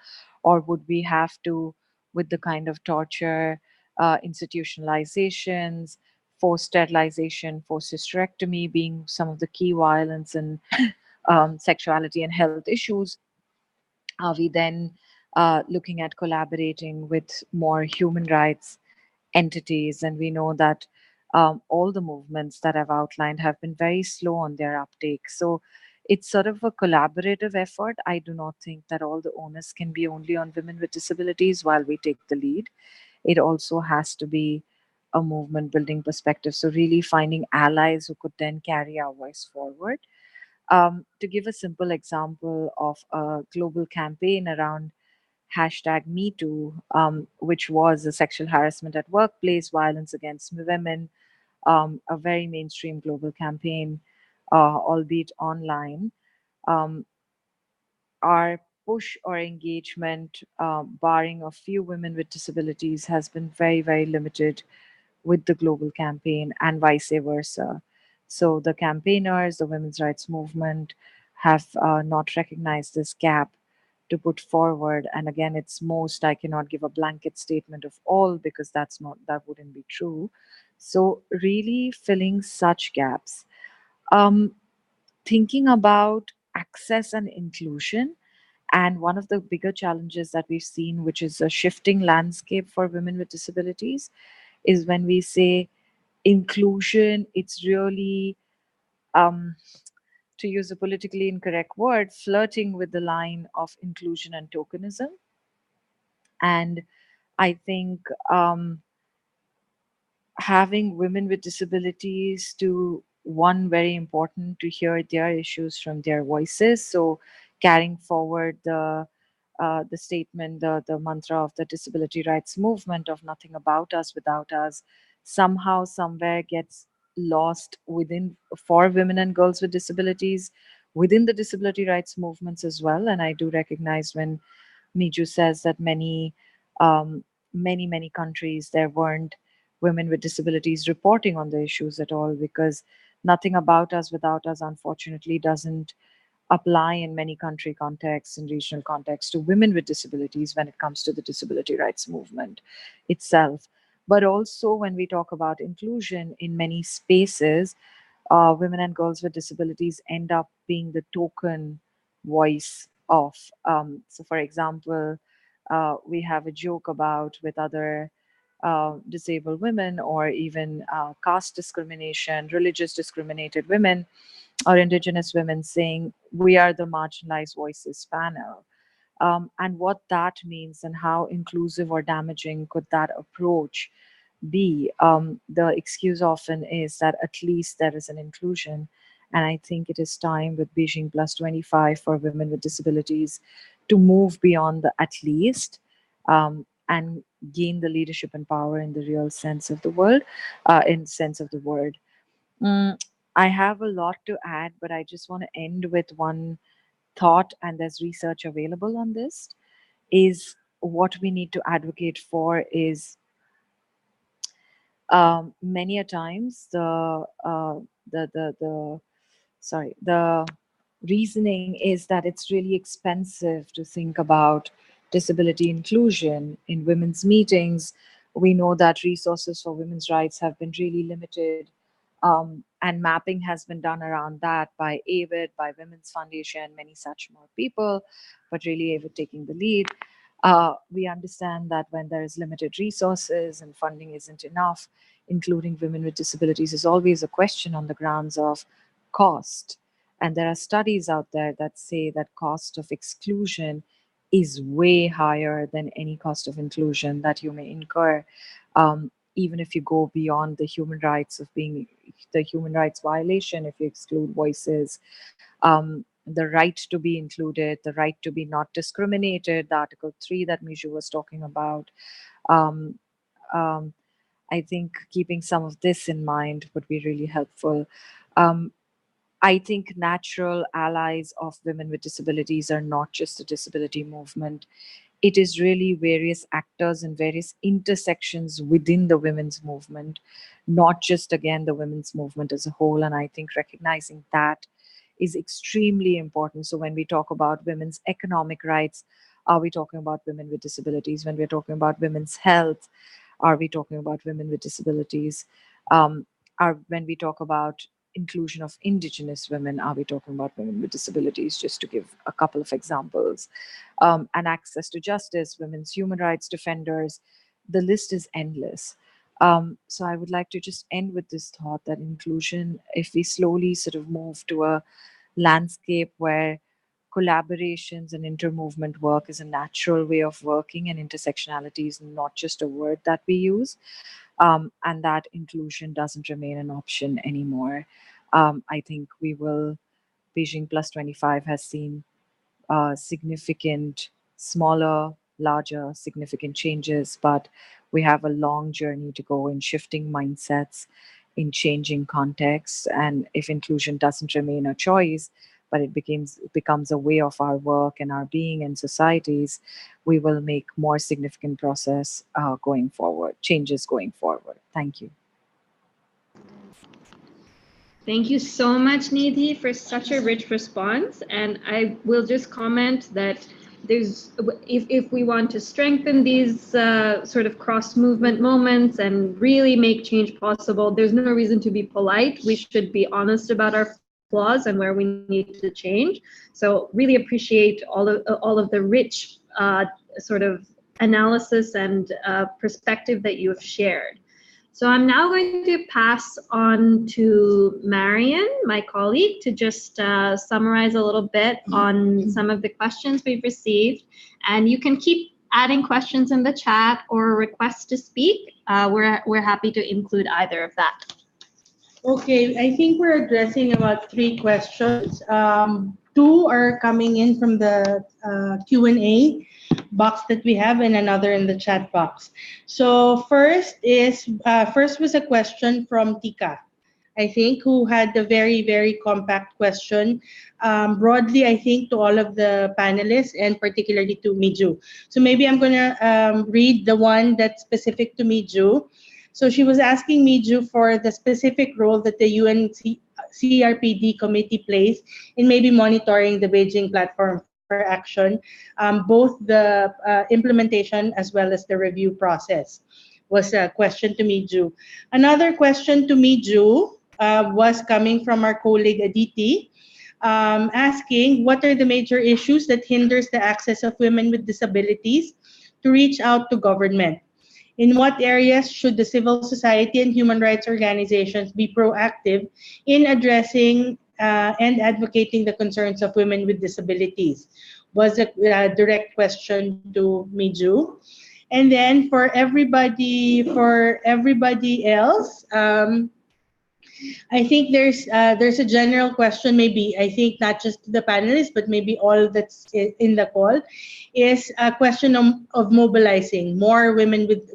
Or would we have to, with the kind of torture, institutionalizations, forced sterilization, forced hysterectomy being some of the key violence and sexuality and health issues, are we then looking at collaborating with more human rights entities? And we know that all the movements that I've outlined have been very slow on their uptake. So it's sort of a collaborative effort. I do not think that all the onus can be only on women with disabilities while we take the lead. It also has to be a movement building perspective. So, really finding allies who could then carry our voice forward. To give a simple example of a global campaign around #MeToo, which was a sexual harassment at workplace, violence against women, a very mainstream global campaign, albeit online. Um, our push or engagement, barring a few women with disabilities, has been very, very limited with the global campaign and vice versa. So the campaigners, the women's rights movement, have not recognized this gap to put forward. And again, it's most, I cannot give a blanket statement of all because that wouldn't be true. So really filling such gaps. Um, Thinking about access and inclusion, and one of the bigger challenges that we've seen, which is a shifting landscape for women with disabilities, is when we say inclusion, it's really, um, to use a politically incorrect word, flirting with the line of inclusion and tokenism. And I think having women with disabilities to, one, very important to hear their issues from their voices. So carrying forward the statement, the mantra of the disability rights movement of nothing about us without us, somehow somewhere gets lost within, for women and girls with disabilities, within the disability rights movements as well. And I do recognize when Miju says that many countries there weren't women with disabilities reporting on the issues at all, because nothing about us without us, unfortunately, doesn't apply in many country contexts and regional contexts to women with disabilities when it comes to the disability rights movement itself. But also, when we talk about inclusion in many spaces, women and girls with disabilities end up being the token voice of. So, for example, we have a joke about with other disabled women, or even caste discrimination, religious discriminated women, or indigenous women, saying, "We are the marginalized voices panel." And what that means and how inclusive or damaging could that approach be? The excuse often is that at least there is an inclusion. And I think it is time with Beijing Plus 25 for women with disabilities to move beyond the at least, and gain the leadership and power in the real sense of the word, in sense of the word. Mm, I have a lot to add, but I just want to end with one thought and there's research available on this, is what we need to advocate for is many a times the sorry, the reasoning is that it's really expensive to think about disability inclusion in women's meetings. We know that resources for women's rights have been really limited, and mapping has been done around that by AVID, by Women's Foundation, many such more people, but really AVID taking the lead. We understand that when there is limited resources and funding isn't enough, including women with disabilities is always a question on the grounds of cost. And there are studies out there that say that cost of exclusion is way higher than any cost of inclusion that you may incur, even if you go beyond the human rights of being the human rights violation, if you exclude voices, the right to be included, the right to be not discriminated, the Article 3 that Miju was talking about. Um, um, I think keeping some of this in mind would be really helpful. Um, I think natural allies of women with disabilities are not just the disability movement. It is really various actors and various intersections within the women's movement, not just, again, the women's movement as a whole. And I think recognizing that is extremely important. So when we talk about women's economic rights, are we talking about women with disabilities? When we're talking about women's health, are we talking about women with disabilities? Um, are when we talk about inclusion of indigenous women, are we talking about women with disabilities? Just to give a couple of examples. And access to justice, women's human rights defenders, the list is endless. So I would like to just end with this thought that inclusion, if we slowly sort of move to a landscape where collaborations and intermovement work is a natural way of working and intersectionality is not just a word that we use, and that inclusion doesn't remain an option anymore. I think we will, Beijing Plus 25 has seen significant, smaller, larger, significant changes, but we have a long journey to go in shifting mindsets, in changing contexts. And if inclusion doesn't remain a choice, but it becomes a way of our work and our being in societies, we will make more significant process going forward, changes going forward. Thank you.
Thank you so much, Nidhi, for such a rich response. And I will just comment that if we want to strengthen these sort of cross movement moments and really make change possible, there's no reason to be polite. We should be honest about our flaws and where we need to change. So really appreciate all of the rich sort of analysis and perspective that you have shared. So I'm now going to pass on to Marion, my colleague, to just summarize a little bit on some of the questions we've received. And you can keep adding questions in the chat or requests to speak. We're happy to include either of that.
Okay, I think we're addressing about 3 questions. Two are coming in from the Q&A box that we have, and another in the chat box. So first was a question from Tika, I think, who had a very, very compact question, broadly, I think, to all of the panelists and particularly to Miju. So maybe I'm going to read the one that's specific to Miju. So she was asking Miju for the specific role that the CRPD committee plays in maybe monitoring the Beijing platform for action, both the implementation as well as the review process, was a question to Miju. Another question to Miju was coming from our colleague Aditi, asking what are the major issues that hinders the access of women with disabilities to reach out to government? In what areas should the civil society and human rights organizations be proactive in addressing and advocating the concerns of women with disabilities? Was a direct question to Miju. And then for everybody else, I think there's a general question, maybe I think not just to the panelists, but maybe all that's in the call, is a question of mobilizing more women with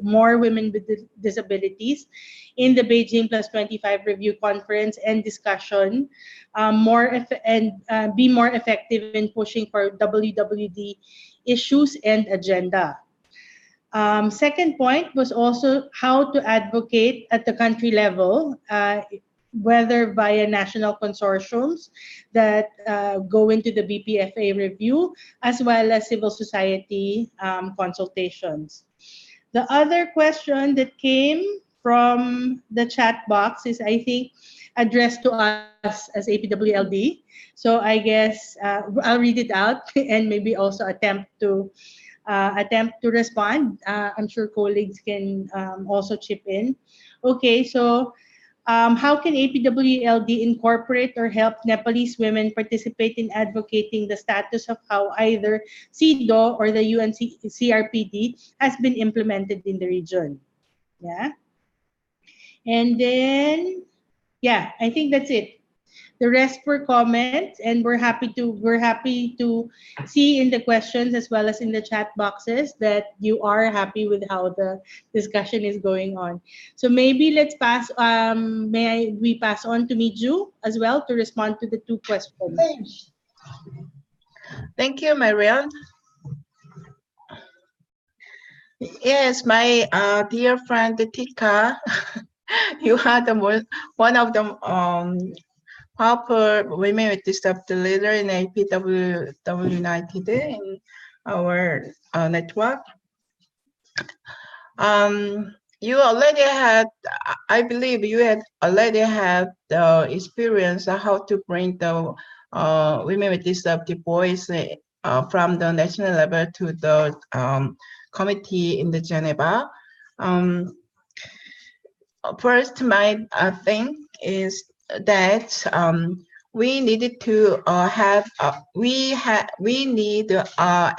disabilities in the Beijing Plus 25 review conference and discussion, be more effective in pushing for WWD issues and agenda. Second point was also how to advocate at the country level, whether via national consortiums that go into the BPFA review, as well as civil society consultations. The other question that came from the chat box is, I think, addressed to us as APWLD. So I guess I'll read it out and maybe also attempt to respond. I'm sure colleagues can also chip in. Okay, so how can APWLD incorporate or help Nepalese women participate in advocating the status of how either CEDAW or the UNCRPD has been implemented in the region? Yeah. And then, yeah, I think that's it. The rest were comments, and we're happy to see in the questions as well as in the chat boxes that you are happy with how the discussion is going on. So maybe let's pass. We pass on to Miju as well to respond to the two questions.
Thank you, Marianne. Yes, my dear friend Tika, you are one of the powerful women with disability leader in APW United in our network. You already had, I believe you had already had the experience of how to bring the women with disability voice from the national level to the committee in the Geneva. First, my thing is that we needed to we need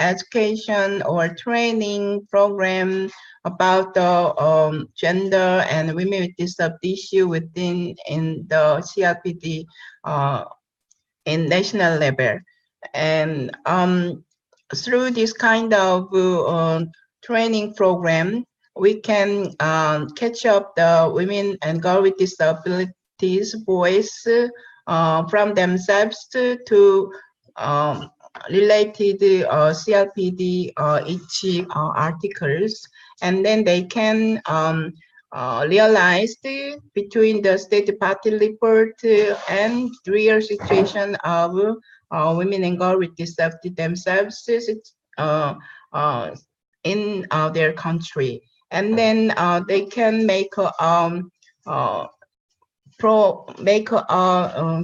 education or training program about the gender and women with disability issue in the CRPD in national level, and through this kind of training program, we can catch up the women and girls with disabilities voice from themselves to related CRPD each articles, and then they can realize between the state party report and real situation of women and girls with disability themselves in their country, and then they can make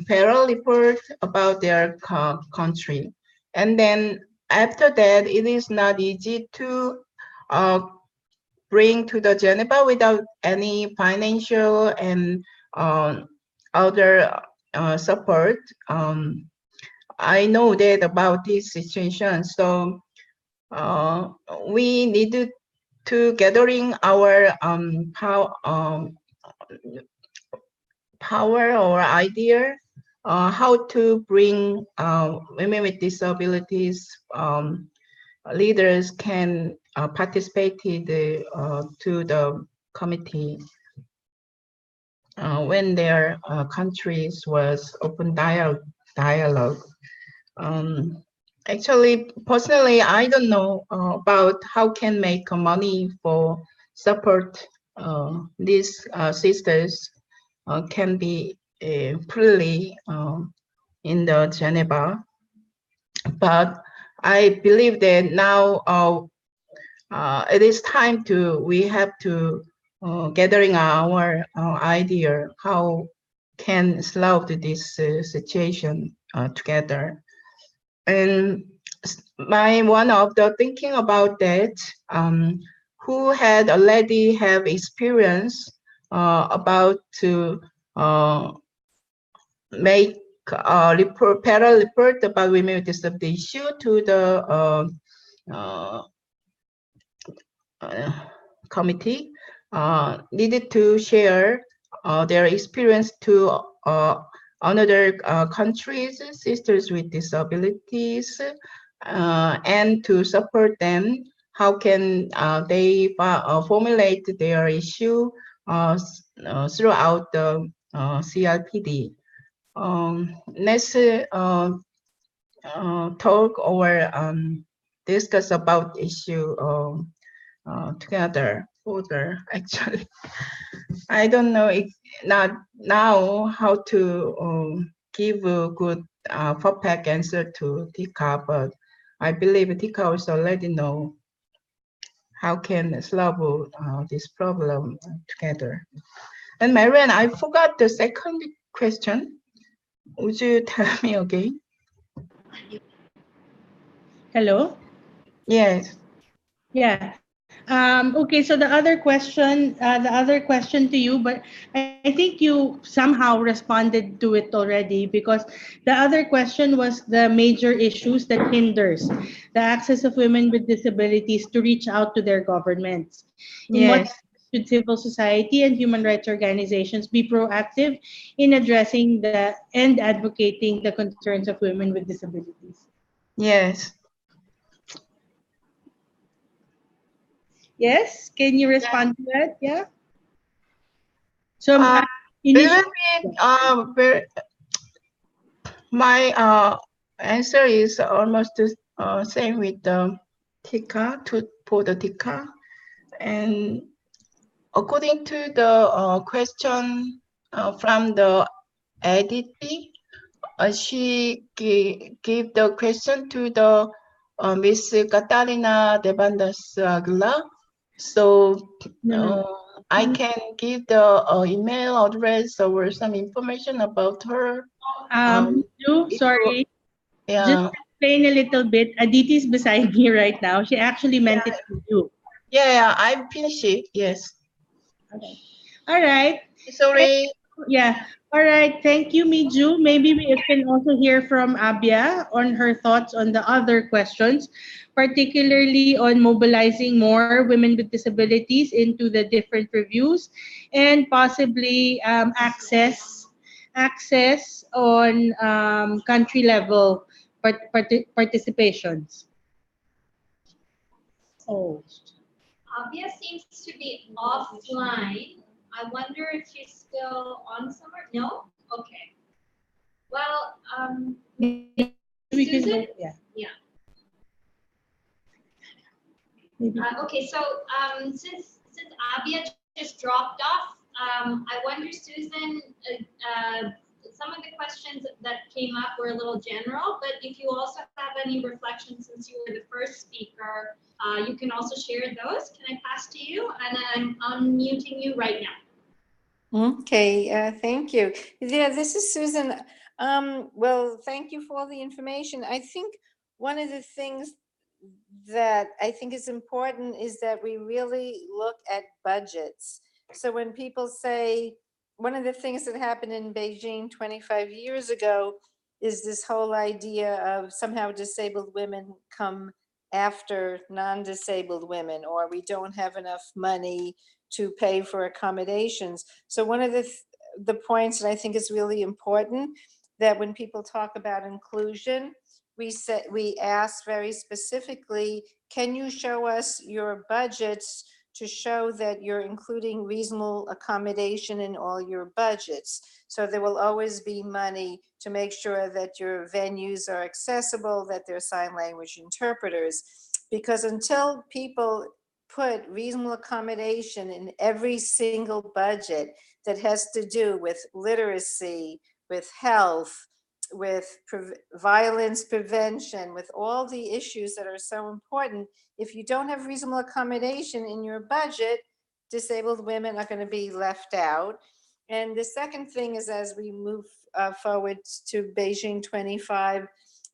parallel report about their country, and then after that, it is not easy to bring to the Geneva without any financial and other support. I know that about this situation, so we needed to gathering our power or idea how to bring women with disabilities leaders can participate to the committee when their countries was open dialogue. Actually, personally, I don't know about how can make money for support these sisters can be freely in the Geneva, but I believe that now it is time we have to gathering our idea how can solve this situation together. And one of the thinking about that, who had already have experience about to make parallel report about women with disability issue to the committee, needed to share their experience to another countries, sisters with disabilities, and to support them. How can they formulate their issue throughout the CRPD? Let's talk or discuss about issue together further. Actually, I don't know if not now how to give a good perfect answer to Tika, but I believe Tika also already know how can solve this problem together. And Marian, I forgot the second question. Would you tell me again?
Hello?
Yes.
Yeah. Okay, so the other question to you, but I think you somehow responded to it already, because the other question was the major issues that hinders the access of women with disabilities to reach out to their governments. In what
Yes.
areas should civil society and human rights organizations be proactive in addressing and advocating the concerns of women with disabilities?
Yes.
Yes, can you respond to that? Yeah. So
Uh,
initially,
Will be my answer is almost the same with the Tika for the Tika, and according to the question from the editor, she gave the question to the Miss Catalina de Bandas Aguilar. So
no, no, no.
I can give the email address or some information about her. It will,
Sorry, just
yeah,
explain a little bit. Aditi is beside me right now. She actually meant it for you.
yeah, I finished it. Yes.
Okay. All right.
Sorry.
Yeah. All right. Thank you, Miju. Maybe we can also hear from Abia on her thoughts on the other questions, particularly on mobilizing more women with disabilities into the different reviews, and possibly access on country level participations. Oh.
Abia seems to be offline. I wonder if she's still on somewhere. No? Okay. Well,
Maybe we can go.
Susan?
Yeah.
Yeah.
Maybe.
Okay, so since Abia just dropped off, I wonder, Susan, some of the questions that came up were a little general, but if you also have any reflections since you were the first speaker, you can also share those. Can I pass to you? And I'm unmuting you right now.
Okay, thank you. Yeah, this is Susan. Well, thank you for all the information. I think one of the things that I think is important is that we really look at budgets. So when people say, one of the things that happened in Beijing 25 years ago is this whole idea of somehow disabled women come after non-disabled women, or we don't have enough money to pay for accommodations. So one of the points that I think is really important, that when people talk about inclusion, we ask very specifically, can you show us your budgets to show that you're including reasonable accommodation in all your budgets? So there will always be money to make sure that your venues are accessible, that there are sign language interpreters. Because until people put reasonable accommodation in every single budget that has to do with literacy, with health, with violence prevention, with all the issues that are so important, if you don't have reasonable accommodation in your budget, disabled women are going to be left out. And the second thing is, as we move forward to Beijing 25,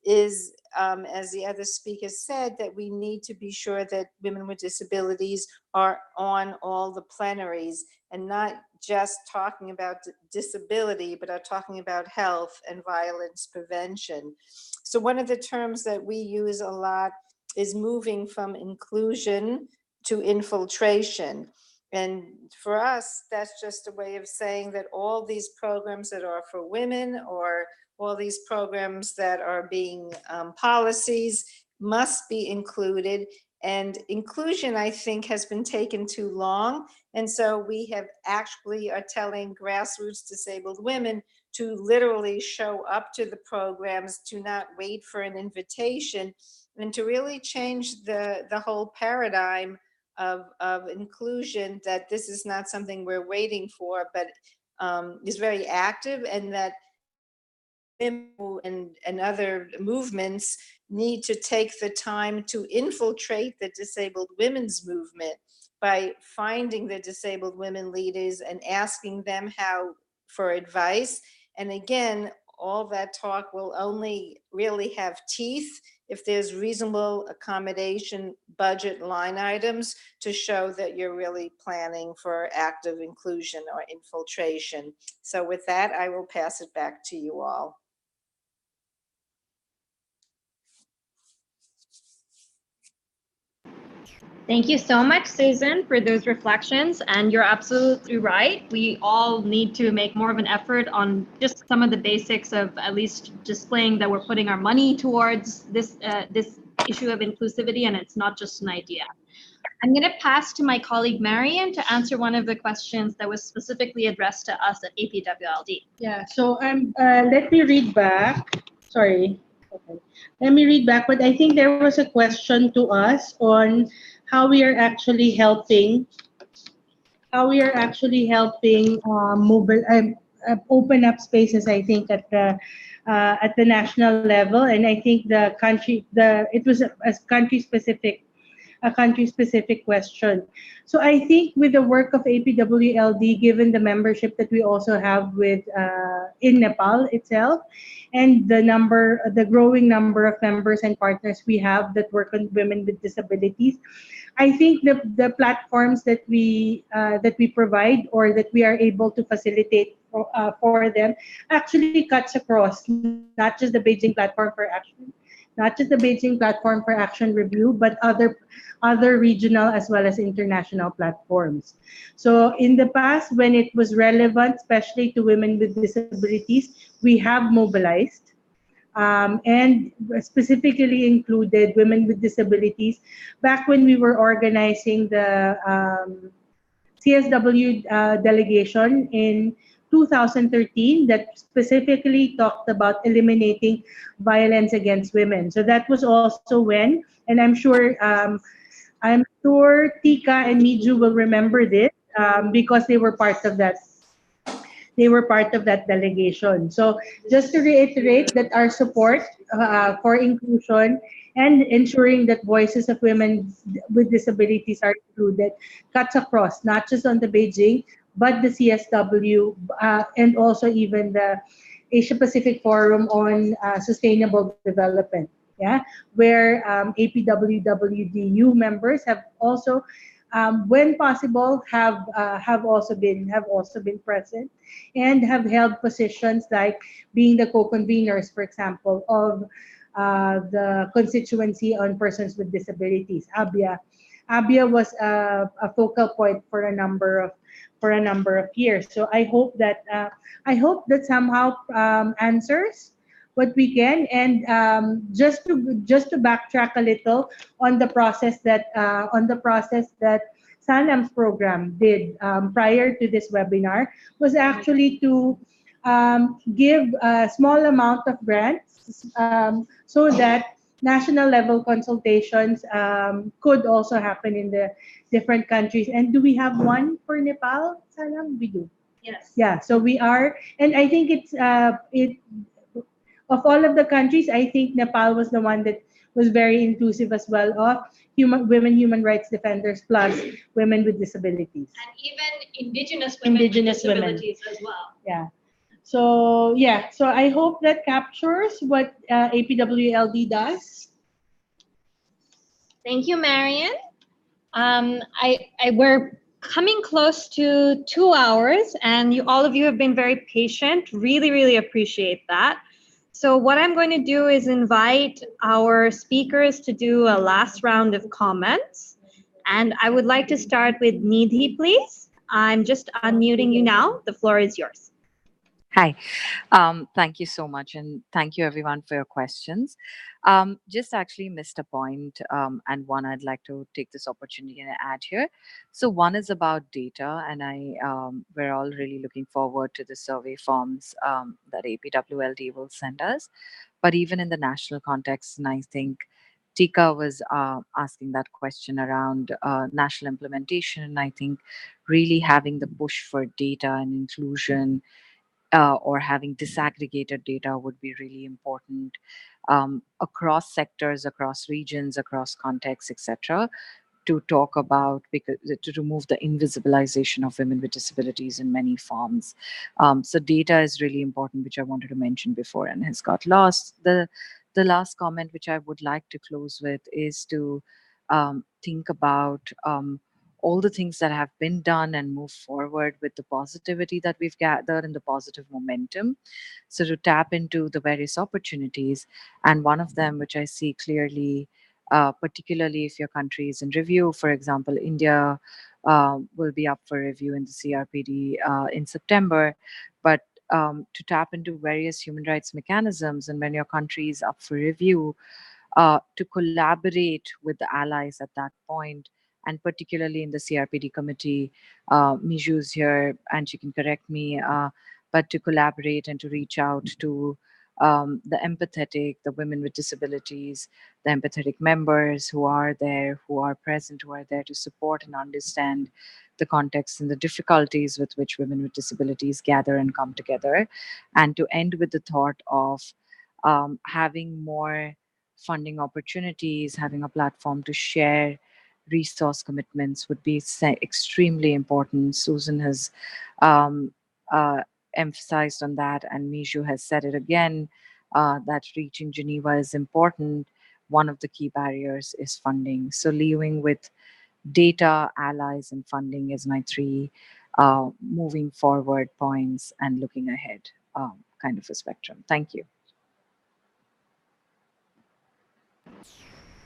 is, as the other speaker said, that we need to be sure that women with disabilities are on all the plenaries and not just talking about disability, but are talking about health and violence prevention. So one of the terms that we use a lot is moving from inclusion to infiltration. And for us, that's just a way of saying that all these programs that are for women, or all these programs that are being policies, must be included. And inclusion, I think, has been taken too long. And so we have actually are telling grassroots disabled women to literally show up to the programs, to not wait for an invitation, and to really change the whole paradigm of inclusion, that this is not something we're waiting for, but is very active, and that and other movements need to take the time to infiltrate the disabled women's movement by finding the disabled women leaders and asking them how for advice. And again, all that talk will only really have teeth if there's reasonable accommodation budget line items to show that you're really planning for active inclusion or infiltration. So with that, I will pass it back to you all.
Thank you so much, Susan, for those reflections. And you're absolutely right. We all need to make more of an effort on just some of the basics of at least displaying that we're putting our money towards this issue of inclusivity, and it's not just an idea. I'm going to pass to my colleague Marian to answer one of the questions that was specifically addressed to us at APWLD.
Yeah, so let me read back. Sorry. Okay. Let me read back, but I think there was a question to us on how we are actually helping mobile open up spaces, I think at the national level. And I think it was a country specific question. So I think with the work of APWLD, given the membership that we also have with in Nepal itself, and the growing number of members and partners we have that work on women with disabilities, I think the platforms that we provide, or that we are able to facilitate for them, actually cuts across not just the Beijing platform for action, review, but other regional as well as international platforms. So in the past, when it was relevant, especially to women with disabilities, we have mobilized and specifically included women with disabilities back when we were organizing the CSW delegation in 2013 that specifically talked about eliminating violence against women. So that was also when, and I'm sure Tika and Miju will remember this because they were part of that delegation. So just to reiterate that our support for inclusion and ensuring that voices of women with disabilities are included cuts across, not just on the Beijing, but the CSW and also even the Asia Pacific Forum on Sustainable Development. Yeah, where APWWDU members have also, when possible, have also been present and have held positions like being the co-conveners, for example, of the constituency on persons with disabilities, ABIA. ABIA was a focal point for a number of years. So I hope that somehow answers what we can. And just to backtrack a little on the process that Sanam's program did prior to this webinar was actually to give a small amount of grants so that national level consultations could also happen in the different countries. And do we have one for Nepal, Sanam? We do.
Yes.
Yeah, so we are, and I think it of all of the countries, I think Nepal was the one that was very inclusive as well of human rights defenders plus women with disabilities.
And even indigenous
women
with disabilities as well.
Yeah. So I hope that captures what APWLD does.
Thank you, Marian. We're coming close to 2 hours, and all of you have been very patient. Really, really appreciate that. So what I'm going to do is invite our speakers to do a last round of comments. And I would like to start with Nidhi, please. I'm just unmuting you now. The floor is yours.
Hi. Thank you so much. And thank you, everyone, for your questions. Just actually missed a point, and one I'd like to take this opportunity and add here. So, one is about data, and we're all really looking forward to the survey forms that APWLD will send us. But even in the national context, and I think Tika was asking that question around national implementation. I think really having the push for data and inclusion or having disaggregated data would be really important across sectors, across regions, across contexts, etc., to talk about, because to remove the invisibilization of women with disabilities in many forms. So data is really important, which I wanted to mention before and has got lost. The last comment which I would like to close with is to think about all the things that have been done and move forward with the positivity that we've gathered and the positive momentum. So to tap into the various opportunities, and one of them which I see clearly, particularly if your country is in review. For example, India will be up for review in the CRPD in September, but to tap into various human rights mechanisms, and when your country is up for review, to collaborate with the allies at that point, and particularly in the CRPD committee. Miju's here, and she can correct me, but to collaborate and to reach out to the empathetic, the women with disabilities, the empathetic members who are there, who are present, who are there to support and understand the context and the difficulties with which women with disabilities gather and come together. And to end with the thought of having more funding opportunities, having a platform to share resource commitments would be extremely important. Susan has um, uh, emphasized on that, and Mishu has said it again, that reaching Geneva is important. One of the key barriers is funding. So, leaving with data, allies, and funding is my three moving forward points and looking ahead kind of a spectrum. Thank you.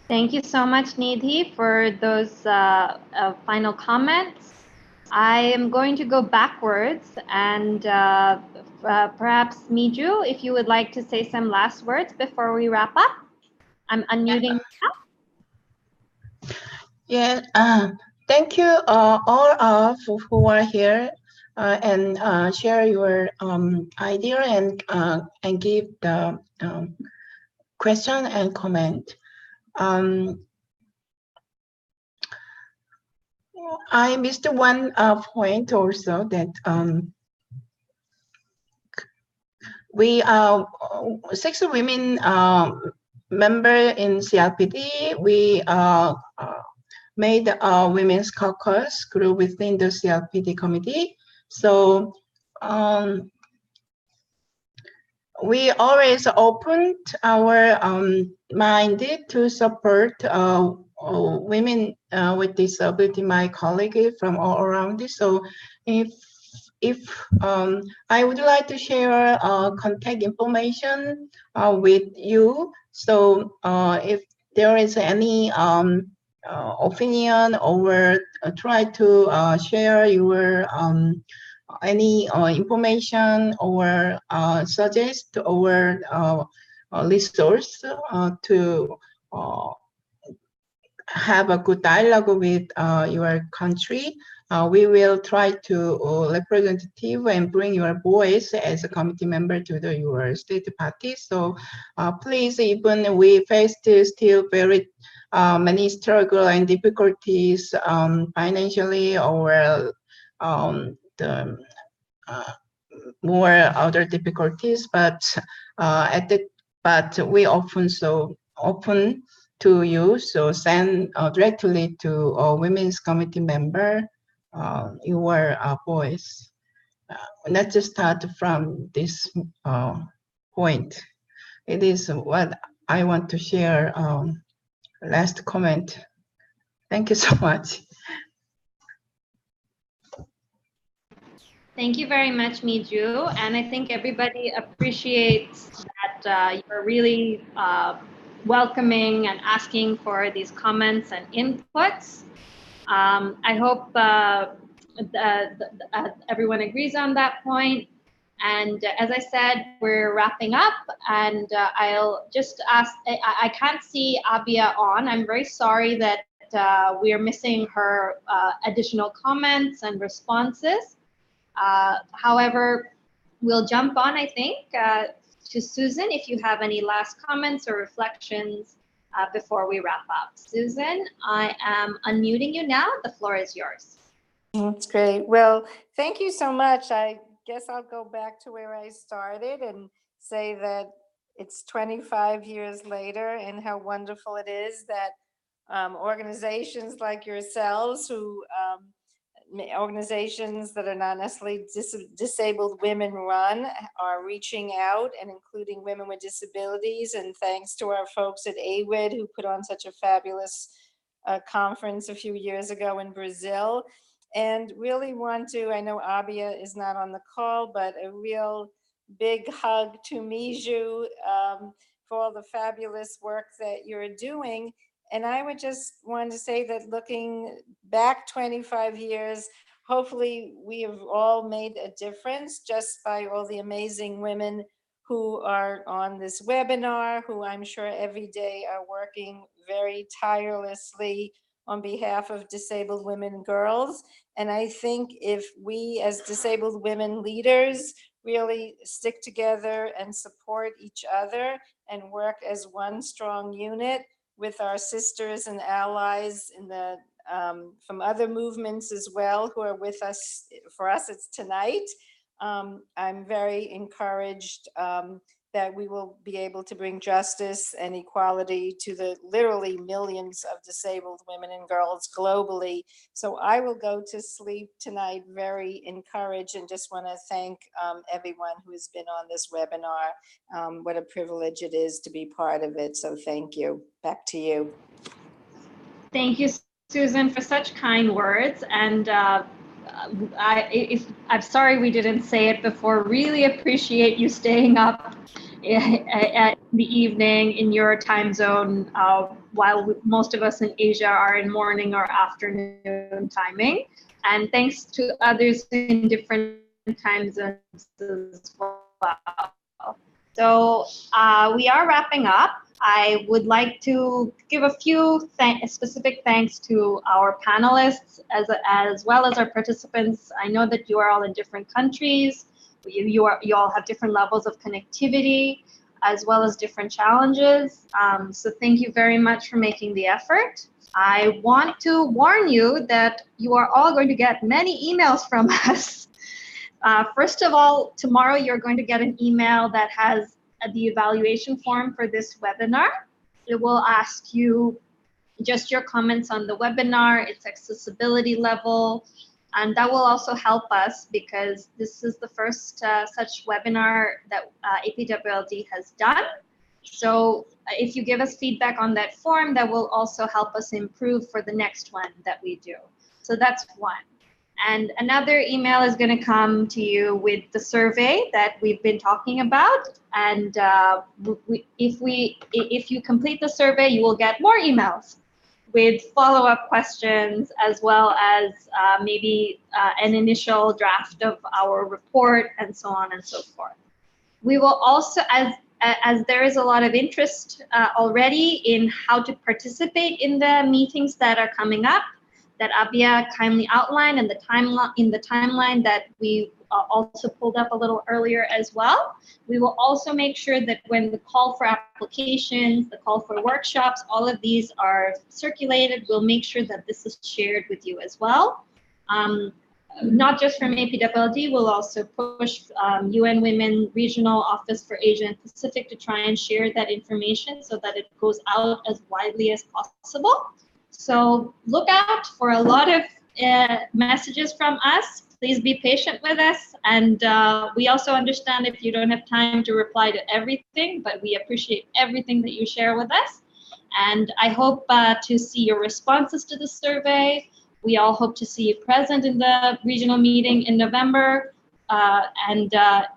Thank you so much, Nidhi, for those final comments. I am going to go backwards, and perhaps Miju, if you would like to say some last words before we wrap up. I'm unmuting now.
Yeah, thank you all of who are here and share your idea and give the question and comment. I missed one point also that we 6 women member in CRPD. We made a women's caucus group within the CRPD committee. So we always opened our mind to support women with disability, my colleague from all around this. So if I would like to share contact information with you. So if there is any opinion or try to share your any information or suggest or resource to have a good dialogue with your country, we will try to representative and bring your voice as a committee member to your state party. So please, even we face still very many struggle and difficulties financially or the more other difficulties, but but we often so open to you, so send directly to a women's committee member your voice. Let's just start from this point. It is what I want to share. Last comment. Thank you so much.
Thank you very much, Miju. And I think everybody appreciates that you're really welcoming and asking for these comments and inputs. I hope everyone agrees on that point. And as I said, we're wrapping up, and I'll just ask. I can't see Abia on. I'm very sorry that we are missing her additional comments and responses. However, we'll jump on, I think, to Susan if you have any last comments or reflections before we wrap up. Susan, I am unmuting you now. The floor is yours.
That's great. Well, thank you so much. I guess I'll go back to where I started and say that it's 25 years later, and how wonderful it is that organizations like yourselves, who organizations that are not necessarily disabled women run, are reaching out and including women with disabilities. And thanks to our folks at AWID, who put on such a fabulous conference a few years ago in Brazil. And really want to, I know Abia is not on the call, but a real big hug to Miju for all the fabulous work that you're doing. And I would just want to say that looking back 25 years, hopefully we have all made a difference just by all the amazing women who are on this webinar, who I'm sure every day are working very tirelessly on behalf of disabled women and girls. And I think if we as disabled women leaders really stick together and support each other and work as one strong unit with our sisters and allies in the from other movements as well who are with us, for us it's tonight, I'm very encouraged that we will be able to bring justice and equality to the literally millions of disabled women and girls globally. So I will go to sleep tonight very encouraged, and just want to thank everyone who has been on this webinar. What a privilege it is to be part of it. So thank you. Back to you.
Thank you, Susan, for such kind words. And I'm sorry we didn't say it before. Really appreciate you staying up at the evening in your time zone, while most of us in Asia are in morning or afternoon timing. And thanks to others in different time zones as well. So we are wrapping up. I would like to give a few specific thanks to our panelists as well as our participants. I know that you are all in different countries. You all have different levels of connectivity as well as different challenges. So thank you very much for making the effort. I want to warn you that you are all going to get many emails from us. First of all, tomorrow you're going to get an email that has the evaluation form for this webinar. It will ask you just your comments on the webinar, its accessibility level, and that will also help us because this is the first such webinar that APWLD has done. So if you give us feedback on that form, that will also help us improve for the next one that we do. So that's one. And another email is going to come to you with the survey that we've been talking about. And if you complete the survey, you will get more emails with follow-up questions, as well as maybe an initial draft of our report, and so on and so forth. We will also, as there is a lot of interest already in how to participate in the meetings that are coming up, that Abia kindly outlined, and the timeline that we also pulled up a little earlier as well. We will also make sure that when the call for applications, the call for workshops, all of these are circulated, we'll make sure that this is shared with you as well. Not just from APWLD, we'll also push UN Women Regional Office for Asia and Pacific to try and share that information so that it goes out as widely as possible. So look out for a lot of messages from us. Please be patient with us. And we also understand if you don't have time to reply to everything, but we appreciate everything that you share with us. And I hope to see your responses to the survey. We all hope to see you present in the regional meeting in November, and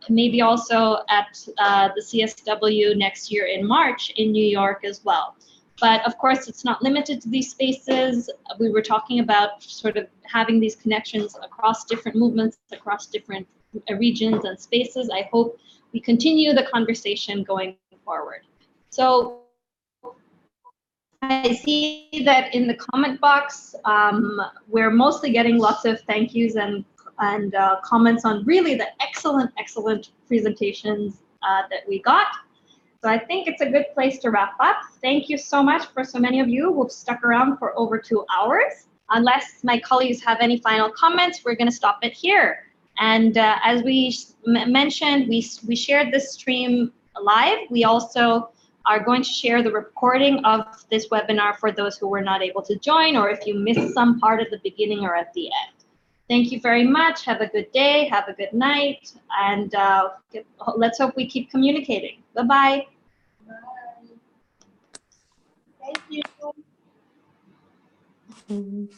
maybe also at the CSW next year in March in New York as well. But of course, it's not limited to these spaces. We were talking about sort of having these connections across different movements, across different regions and spaces. I hope we continue the conversation going forward. So I see that in the comment box, we're mostly getting lots of thank yous and comments on really the excellent presentations that we got. So I think it's a good place to wrap up. Thank you so much for so many of you who've stuck around for over 2 hours. Unless my colleagues have any final comments, we're going to stop it here. And as we mentioned, we shared this stream live. We also are going to share the recording of this webinar for those who were not able to join, or if you missed some part at the beginning or at the end. Thank you very much. Have a good day. Have a good night. And let's hope we keep communicating. Bye-bye.
Thank you.